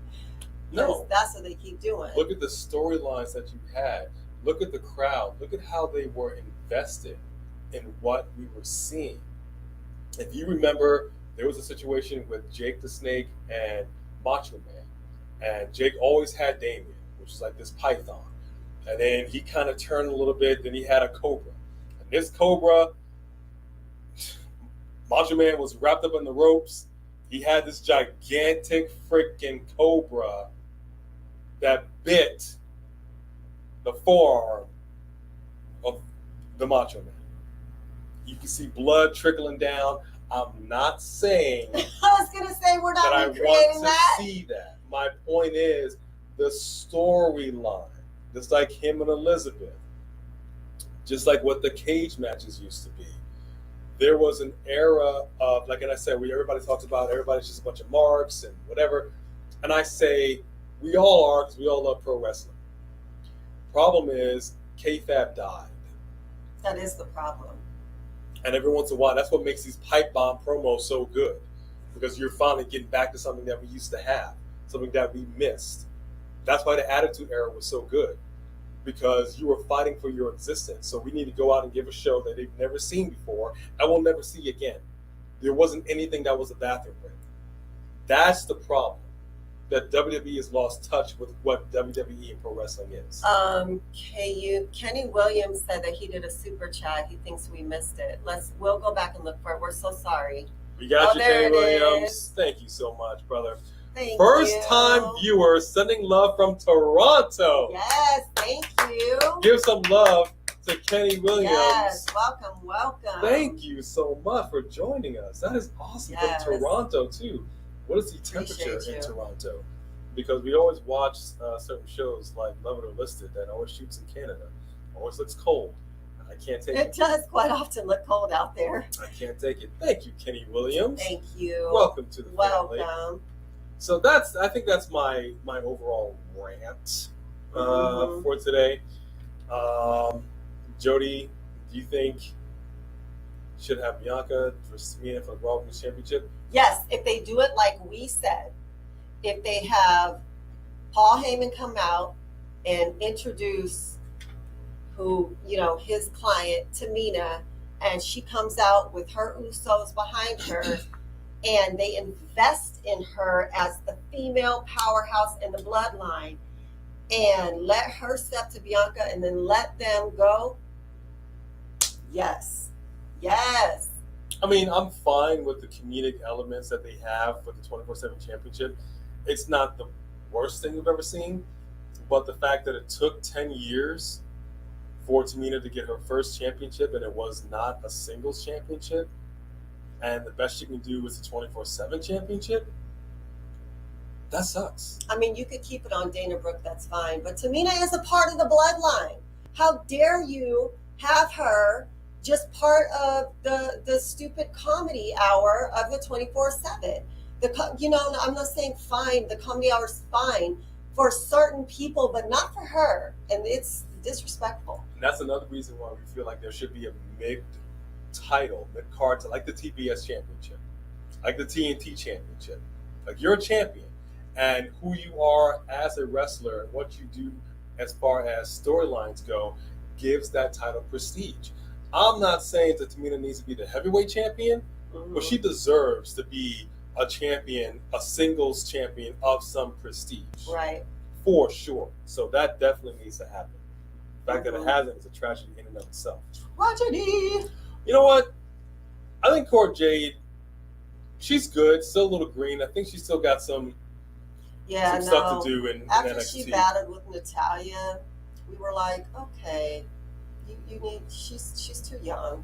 No. That's what they keep doing. Look at the storylines that you had. Look at the crowd. Look at how they were invested in what we were seeing. If you remember, there was a situation with Jake the Snake and Macho Man. And Jake always had Damien, which is like this python. And then he kind of turned a little bit. Then he had a cobra. And this cobra, Macho Man was wrapped up in the ropes. He had this gigantic freaking cobra that bit the forearm of the Macho Man. You can see blood trickling down. I'm not saying I was going to say we're not that I recreating want to that. see that. My point is the storyline. Just like him and Elizabeth. Just like what the cage matches used to be. There was an era of, like I said, where everybody talks about everybody's just a bunch of marks and whatever. And I say, We all are, because we all love pro wrestling. Problem is, kayfabe died. That is the problem. And every once in a while, that's what makes these pipe bomb promos so good. Because you're finally getting back to something that we used to have, something that we missed. That's why the Attitude Era was so good. Because you were fighting for your existence. So we need to go out and give a show that they've never seen before and will never see again. There wasn't anything that was a bathroom break. That's the problem. That WWE has lost touch with what WWE and pro wrestling is. Kenny Williams said that he did a super chat. He thinks we missed it. We'll go back and look for it. We're so sorry. We got you, Kenny Williams. Is. Thank you so much, brother. Thank First you. time viewer sending love from Toronto. Yes, thank you. Give some love to Kenny Williams. Yes, welcome. Thank you so much for joining us. That is awesome. Yes. From Toronto, too. What is the temperature Appreciate in you. Toronto? Because we always watch certain shows like Love It or Listed that always shoots in Canada. Always looks cold. I can't take it. It does quite often look cold out there. I can't take it. Thank you, Kenny Williams. Thank you. Welcome to the family. Welcome. So I think that's my overall rant Mhm. for today. Jody, do you think should have Bianca versus Tamina for the Raw Women's Championship? Yes, if they do it like we said, if they have Paul Heyman come out and introduce his client, Tamina, and she comes out with her Usos behind her, and they invest in her as the female powerhouse in the bloodline, and let her step to Bianca and then let them go. Yes. I mean, I'm fine with the comedic elements that they have for the 24/7 championship. It's not the worst thing we've ever seen, but the fact that it took 10 years for Tamina to get her first championship and it was not a singles championship, and the best she can do is the 24/7 championship, that sucks. I mean, you could keep it on Dana Brooke, that's fine. But Tamina is a part of the bloodline. How dare you have her just part of the stupid comedy hour of the 24/7? I'm not saying fine. The comedy hour is fine for certain people, but not for her. And it's disrespectful. And that's another reason why we feel like there should be a mid-card, like the TBS championship, like the TNT championship. Like, you're a champion, and who you are as a wrestler and what you do as far as storylines go gives that title prestige. I'm not saying that Tamina needs to be the heavyweight champion, but she deserves to be a champion, a singles champion of some prestige. Right. For sure. So that definitely needs to happen. The fact that it hasn't is a tragedy in and of itself. Tragedy. You know what? I think Cora Jade, she's good, still a little green. I think she's still got some stuff to do in After NXT. she battled with Natalya, we were like, okay, she's too young.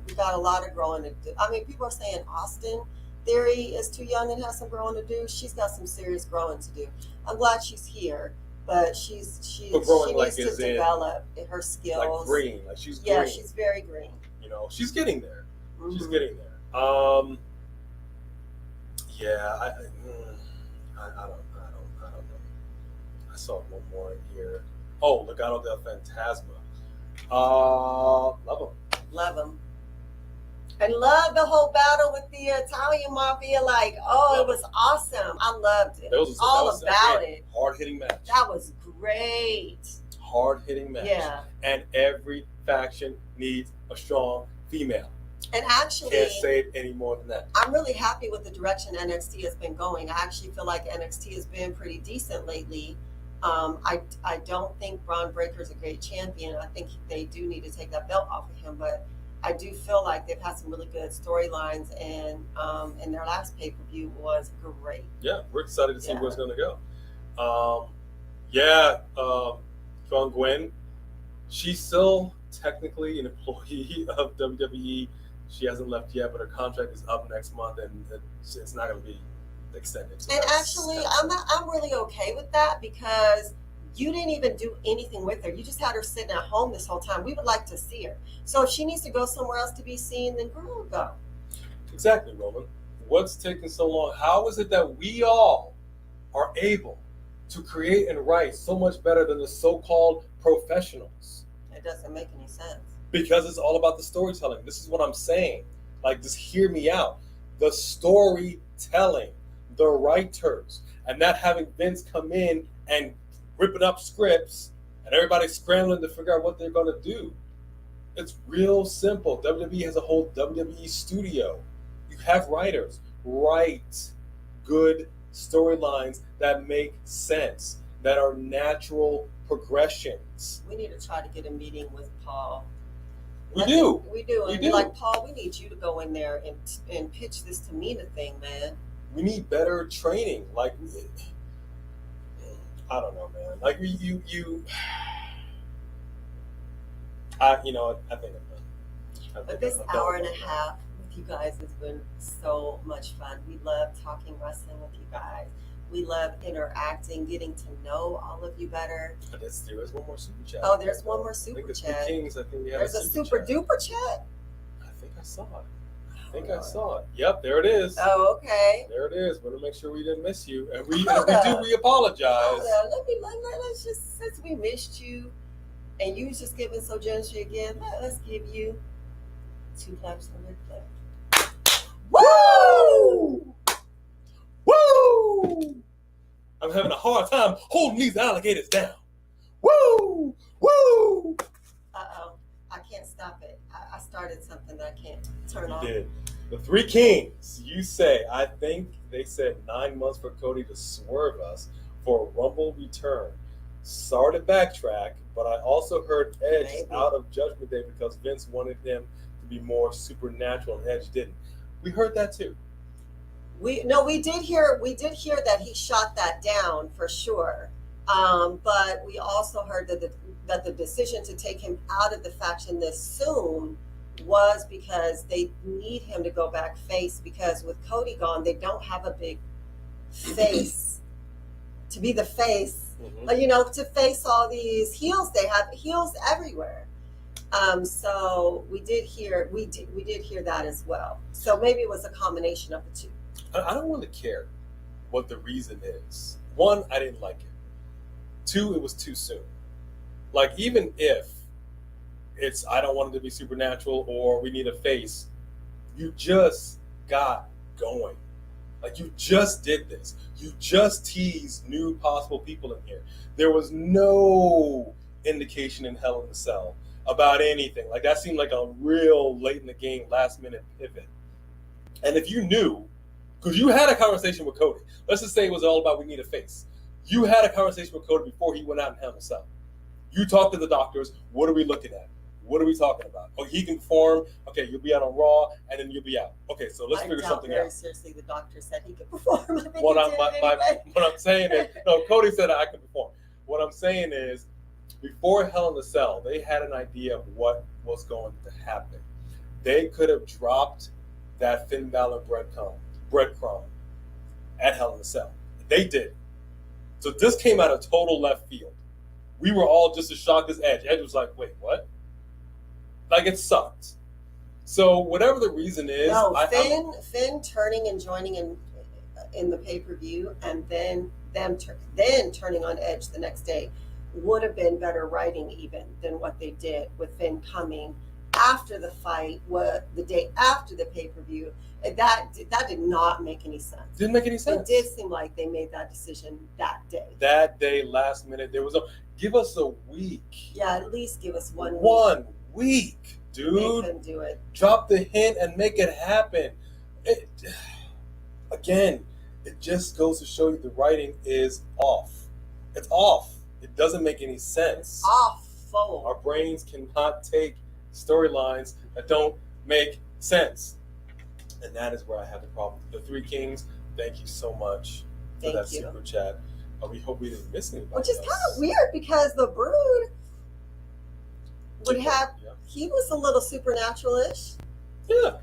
We got a lot of growing to do. I mean, people are saying Austin Theory is too young and has some growing to do. She's got some serious growing to do. I'm glad she's here, but she needs to develop her skills. Like green, like she's green. Yeah, she's very green. She's getting there. Mm-hmm. She's getting there. Yeah, I don't know. I saw one more in here. Oh, Legado del Fantasma. Love them. Love them. And love the whole battle with the Italian Mafia. Like, it was awesome. I loved it. It. Hard-hitting match. That was great. Hard-hitting match. Yeah. And every faction needs a strong female. And actually, can't say it any more than that. I'm really happy with the direction NXT has been going. I actually feel like NXT has been pretty decent lately. I don't think Braun Breaker's a great champion. I think they do need to take that belt off of him, but I do feel like they've had some really good storylines, and their last pay-per-view was great. Yeah, we're excited to see where it's going to go. Fong Gwen, she's still technically an employee of WWE. She hasn't left yet, but her contract is up next month, and it's not going to be extended. So and actually, I'm really okay with that, because you didn't even do anything with her. You just had her sitting at home this whole time. We would like to see her. So if she needs to go somewhere else to be seen, then girl, go. Exactly, Roman. What's taking so long? How is it that we all are able to create and write so much better than the so-called professionals. It doesn't make any sense. Because it's all about the storytelling. This is what I'm saying. Like, just hear me out. The storytelling, the writers, and not having Vince come in and ripping up scripts and everybody scrambling to figure out what they're going to do. It's real simple. WWE has a whole WWE studio. You have writers. Write good storylines that make sense, that are natural progressions. We need to try to get a meeting with Paul. We do. And be like, Paul, we need you to go in there and pitch this Tamina thing, man. We need better training. Like, I don't know, man. Like, I think I'm done. But this hour and a half with you guys has been so much fun. We love talking wrestling with you guys. We love interacting, getting to know all of you better. There is one more super chat. Oh, there's one more super chat. Kings, I think we have There's a super duper chat. I think I saw it. Yep, there it is. Oh, okay. There it is. Want to make sure we didn't miss you, and we apologize. Let's just, since we missed you, and you was just giving so generously again, let's give you 2 claps for Ric Flair. Woo! Woo! I'm having a hard time holding these alligators down. Woo! Woo! Uh-oh. I can't stop it. I started something that I can't turn off. You did. The 3 Kings, you say, I think they said 9 months for Cody to swerve us for a Rumble return. Sorry to backtrack, but I also heard Edge is out of Judgment Day because Vince wanted him to be more supernatural and Edge didn't. We heard that too. We did hear that he shot that down for sure. But we also heard that the decision to take him out of the faction this soon was because they need him to go back face, because with Cody gone, they don't have a big face to be the face. Mm-hmm. To face all these heels. They have heels everywhere. So we did hear that as well. So maybe it was a combination of the two. I don't really care what the reason is. 1, I didn't like it. 2, it was too soon. Like, even if it's I don't want it to be supernatural or we need a face, you just got going. Like, you just did this. You just teased new possible people in here. There was no indication in Hell in a Cell about anything. Like, that seemed like a real late in the game, last minute pivot. And if you knew, because you had a conversation with Cody, let's just say it was all about we need a face. You had a conversation with Cody before he went out and Hell in a Cell. You talked to the doctors. What are we looking at? What are we talking about? Oh, he can perform. Okay, you'll be out on Raw, and then you'll be out. Okay, so let's figure something out. Seriously, the doctor said he could perform. What I'm saying is, no, Cody said I could perform. What I'm saying is, before Hell in a Cell, they had an idea of what was going to happen. They could have dropped that Finn Balor breadcrumb at Hell in a Cell. They did. So this came out of total left field. We were all just as shocked as Edge. Edge was like, wait, what? Like, it sucked. So whatever the reason is, Finn turning and joining in the pay-per-view, and then turning on Edge the next day would have been better writing even than what they did with Finn coming after the fight, the day after the pay-per-view. That did not make any sense. Didn't make any sense. It did seem like they made that decision that day. That day, last minute, give us a week. Yeah, at least give us 1 week. 1 week, dude. They couldn't do it. Drop the hint and make it happen. Again, it just goes to show you the writing is off. It's off. It doesn't make any sense. Awful. Our brains cannot take storylines that don't make sense. And that is where I have the problem. The 3 Kings, thank you so much for that super chat. We hope we didn't miss anybody. Which is kind of weird because the Brood would have, he was a little supernatural-ish. Yeah.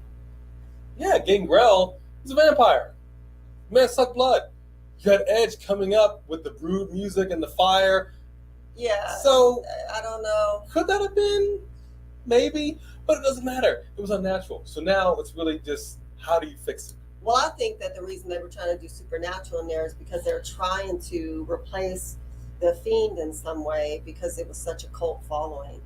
Yeah, Gangrel is a vampire. Man sucked blood. You had Edge coming up with the Brood music and the fire. Yeah. So, I don't know. Could that have been? Maybe. But it doesn't matter. It was unnatural. So now it's really just, how do you fix it? Well, I think that the reason they were trying to do Supernatural in there is because they're trying to replace the Fiend in some way because it was such a cult following.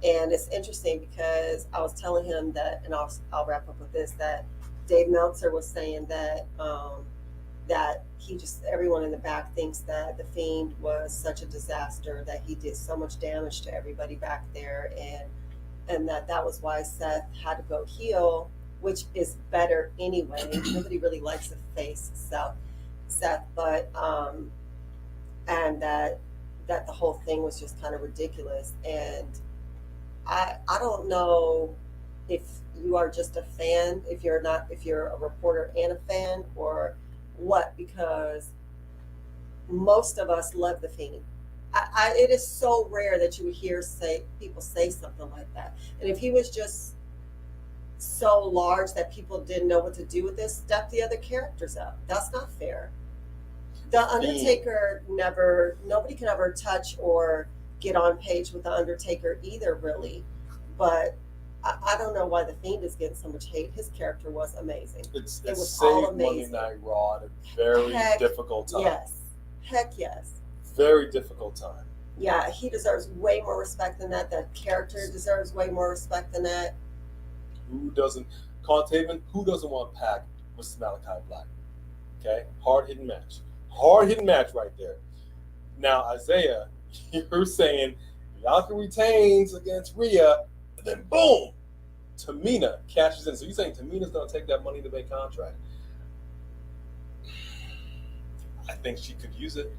And it's interesting because I was telling him that, and I'll wrap up with this, that Dave Meltzer was saying that that everyone in the back thinks that the Fiend was such a disaster, that he did so much damage to everybody back there, and that was why Seth had to go heel, which is better anyway. Nobody really likes to face Seth, but and that the whole thing was just kind of ridiculous. And I don't know if you are just a fan, if you're a reporter and a fan, or what, because most of us love the Fiend. It is so rare that you would hear people say something like that. And if he was just so large that people didn't know what to do with this, step the other characters up. That's not fair. The Undertaker nobody can ever touch or get on Paige with the Undertaker either, really. But I don't know why the Fiend is getting so much hate. His character was amazing. It was saved all amazing. Monday Night Raw at a very difficult time. Yes. Heck yes. Very difficult time. Yeah, he deserves way more respect than that. That character deserves way more respect than that. Who doesn't want Pac with Malachi Black? Okay? Hard-hitting match right there. Now, Isaiah, you're saying Bianca retains against Rhea, and then boom, Tamina cashes in. So you're saying Tamina's going to take that Money in the Bank contract? I think she could use it.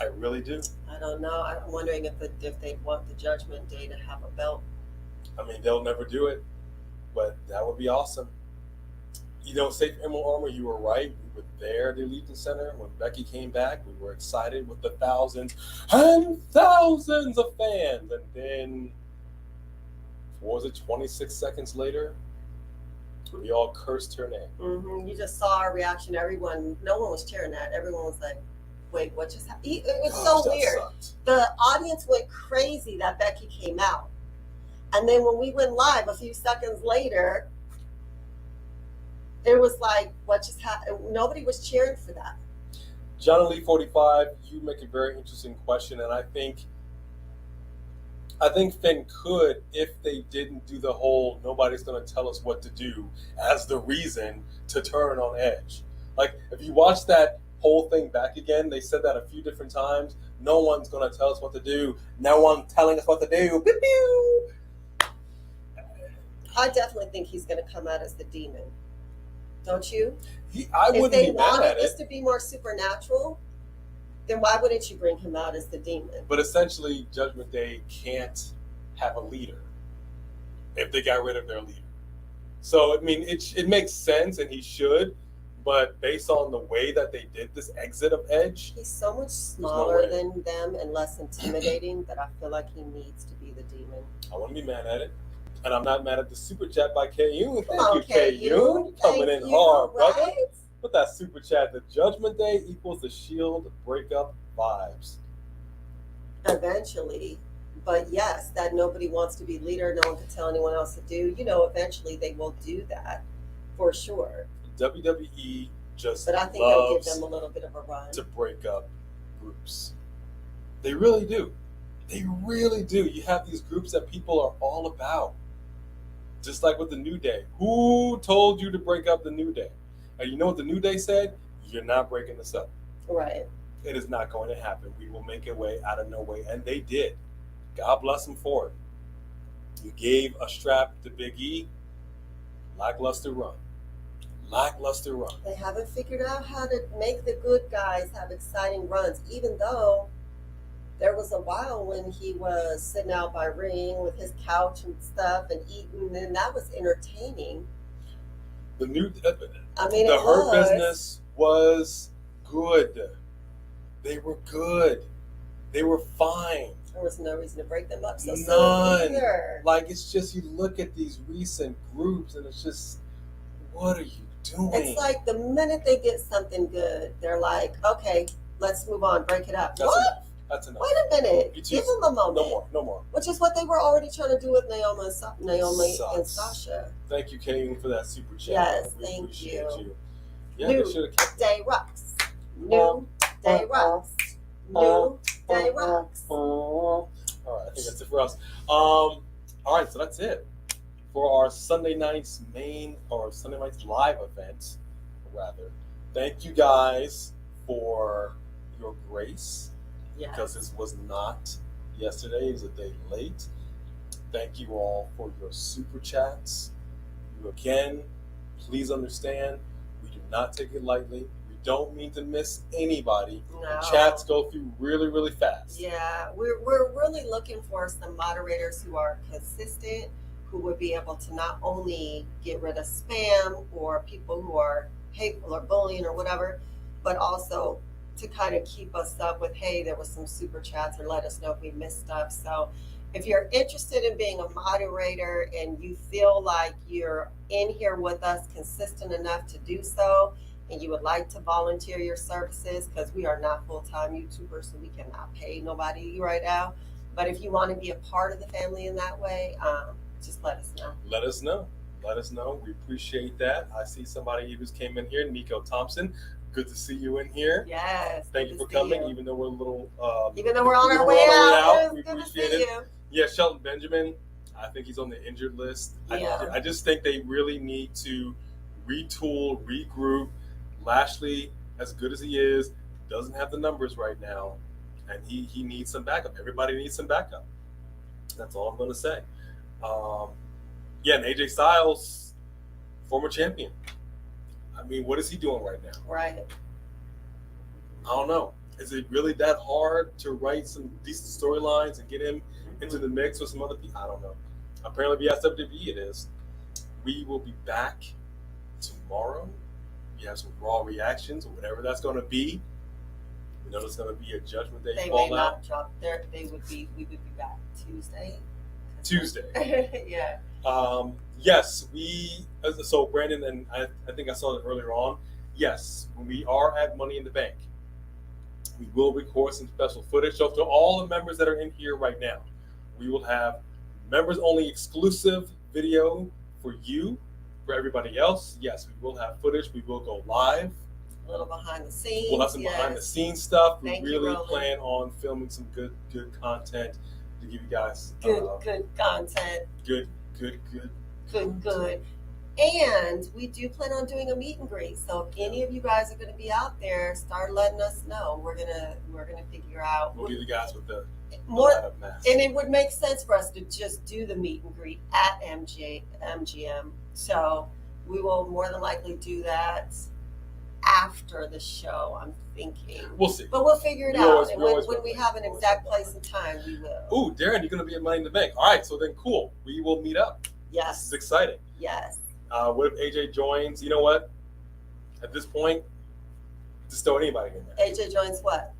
I really do. I don't know. I'm wondering if they want the Judgment Day to have a belt. I mean, they'll never do it, but that would be awesome. Safe Emerald Armor, you were right. We were there at the Legion Center when Becky came back. We were excited with the thousands and thousands of fans. And then, 26 seconds later, we all cursed her name. Mm-hmm. You just saw our reaction. Everyone, no one was cheering that. Everyone was like, wait, what just happened? It was so weird. Sucked. The audience went crazy that Becky came out. And then when we went live a few seconds later, it was like, what just happened? Nobody was cheering for that. John Lee 45, you make a very interesting question, and I think Finn could, if they didn't do the whole nobody's going to tell us what to do as the reason to turn on Edge. Like, if you watch that whole thing back again, they said that a few different times. No one's going to tell us what to do. No one's telling us what to do. Pew, pew. I definitely think he's going to come out as the demon. Don't you? I wouldn't be mad at it. If they wanted this to be more supernatural, then why wouldn't you bring him out as the demon? But essentially, Judgment Day can't have a leader if they got rid of their leader. So, I mean, it makes sense, and he should, but based on the way that they did this exit of Edge... He's so much smaller than them and less intimidating that I feel like he needs to be the demon. I wouldn't be mad at it. And I'm not mad at the super chat by K-Yoon. Thank you, K-Yoon. Coming in hard, right? brother. With that super chat, the Judgment Day equals the Shield breakup vibes. Eventually. But yes, that nobody wants to be leader. No one can tell anyone else to do. Eventually they will do that for sure. WWE just But I think they'll give them a little bit of a run to break up groups. They really do. They really do. You have these groups that people are all about. Just like with the New Day. Who told you to break up the New Day? And you know what the New Day said? You're not breaking this up. Right. It is not going to happen. We will make a way out of no way. And they did. God bless them for it. You gave a strap to Big E. Lackluster run. They haven't figured out how to make the good guys have exciting runs, even though there was a while when he was sitting out by ring with his couch and stuff and eating, and that was entertaining. The Hurt Hurt Business was good. They were good. They were fine. There was no reason to break them up so None. soon either. Like, it's just, you look at these recent groups and it's just, what are you doing? It's like the minute they get something good, they're like, okay, let's move on, break it up. That's what? enough. That's enough. Wait a minute. You Give them a moment. No more. Which is what they were already trying to do with Naomi and Sucks. Sasha. Thank you, Kane, for that super chat. Yes, We thank appreciate you. Yeah, New they should have kept Day rocks. New Day rocks. New Day rocks. All right, I think that's it for us. All right, so that's it for our Sunday night's live event, rather. Thank you guys for your grace, because this was not yesterday. It was a day late. Thank you all for your super chats. Again, please understand, we do not take it lightly. We don't mean to miss anybody. No. The chats go through really, really fast. Yeah, we're really looking for some moderators who are consistent, who would be able to not only get rid of spam or people who are hateful or bullying or whatever, but also to kind of keep us up with, hey, there was some super chats, or let us know if we missed stuff. So if you're interested in being a moderator and you feel like you're in here with us consistent enough to do so, and you would like to volunteer your services, because we are not full-time YouTubers, so we cannot pay nobody right now. But if you want to be a part of the family in that way, just let us know. Let us know. Let us know. We appreciate that. I see somebody who just came in here, Nico Thompson. Good to see you in here. Yes. Thank you for coming, even though we're a little... even though we're on our way out. We appreciate it. Yeah, Shelton Benjamin, I think he's on the injured list. Yeah. I just think they really need to retool, regroup. Lashley, as good as he is, doesn't have the numbers right now, and he needs some backup. Everybody needs some backup. That's all I'm going to say. And AJ Styles, former champion. I mean, what is he doing right now? Right. I don't know. Is it really that hard to write some decent storylines and get him into the mix with some other people? I don't know. Apparently, via WWE it is. We will be back tomorrow. We have some Raw reactions or whatever that's going to be. We know there's going to be a Judgment Day fallout. They may not drop there. We would be back Tuesday. Yeah. Yes, so Brandon, and I think I saw it earlier on. Yes, when we are at Money in the Bank, we will record some special footage. So to all the members that are in here right now, we will have members only exclusive video for you. For everybody else, yes, we will have footage. We will go live. A little behind the scenes. We'll have some behind the scenes stuff. We Thank really you, plan on filming some good content to give you guys good content. Good. And we do plan on doing a meet and greet. So if any of you guys are going to be out there, start letting us know. We're gonna figure out. We'll be the guys with the more, masks. and it would make sense for us to just do the meet and greet at MGM. So we will more than likely do that after the show, I'm thinking. We'll see. But we'll figure it out. And when we have an exact place and time, we will. Ooh, Darren, you're going to be at Money in the Bank. All right, so then cool. We will meet up. Yes. This is exciting. Yes. What if AJ joins? You know what? At this point, just throw anybody in there. AJ joins what?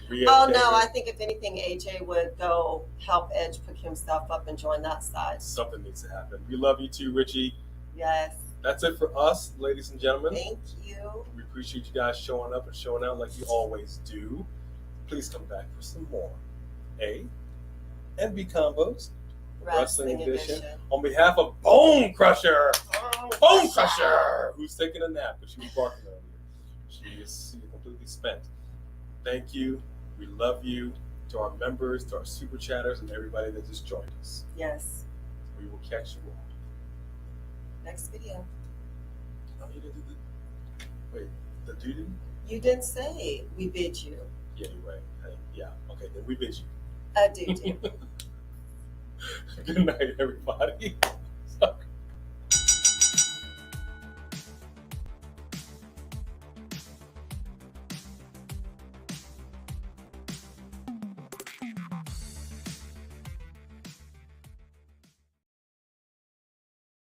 Rhea, Oh, David. no, I think if anything, AJ would go help Edge pick himself up and join that side. Something needs to happen. We love you too, Richie. Yes. That's it for us, ladies and gentlemen. Thank you. We appreciate you guys showing up and showing out like you always do. Please come back for some more A and B combos. Wrestling Edition. On behalf of Bone Crusher, who's taking a nap, but she was barking earlier. She is completely spent. Thank you. We love you. To our members, to our super chatters, and everybody that just joined us. Yes. We will catch you all. Next video. Oh, you didn't do wait, the doo-doo? You didn't say we bid you. Yeah, you're right. Yeah, okay, then we bid you. A doo-doo. Good night, everybody. Sorry.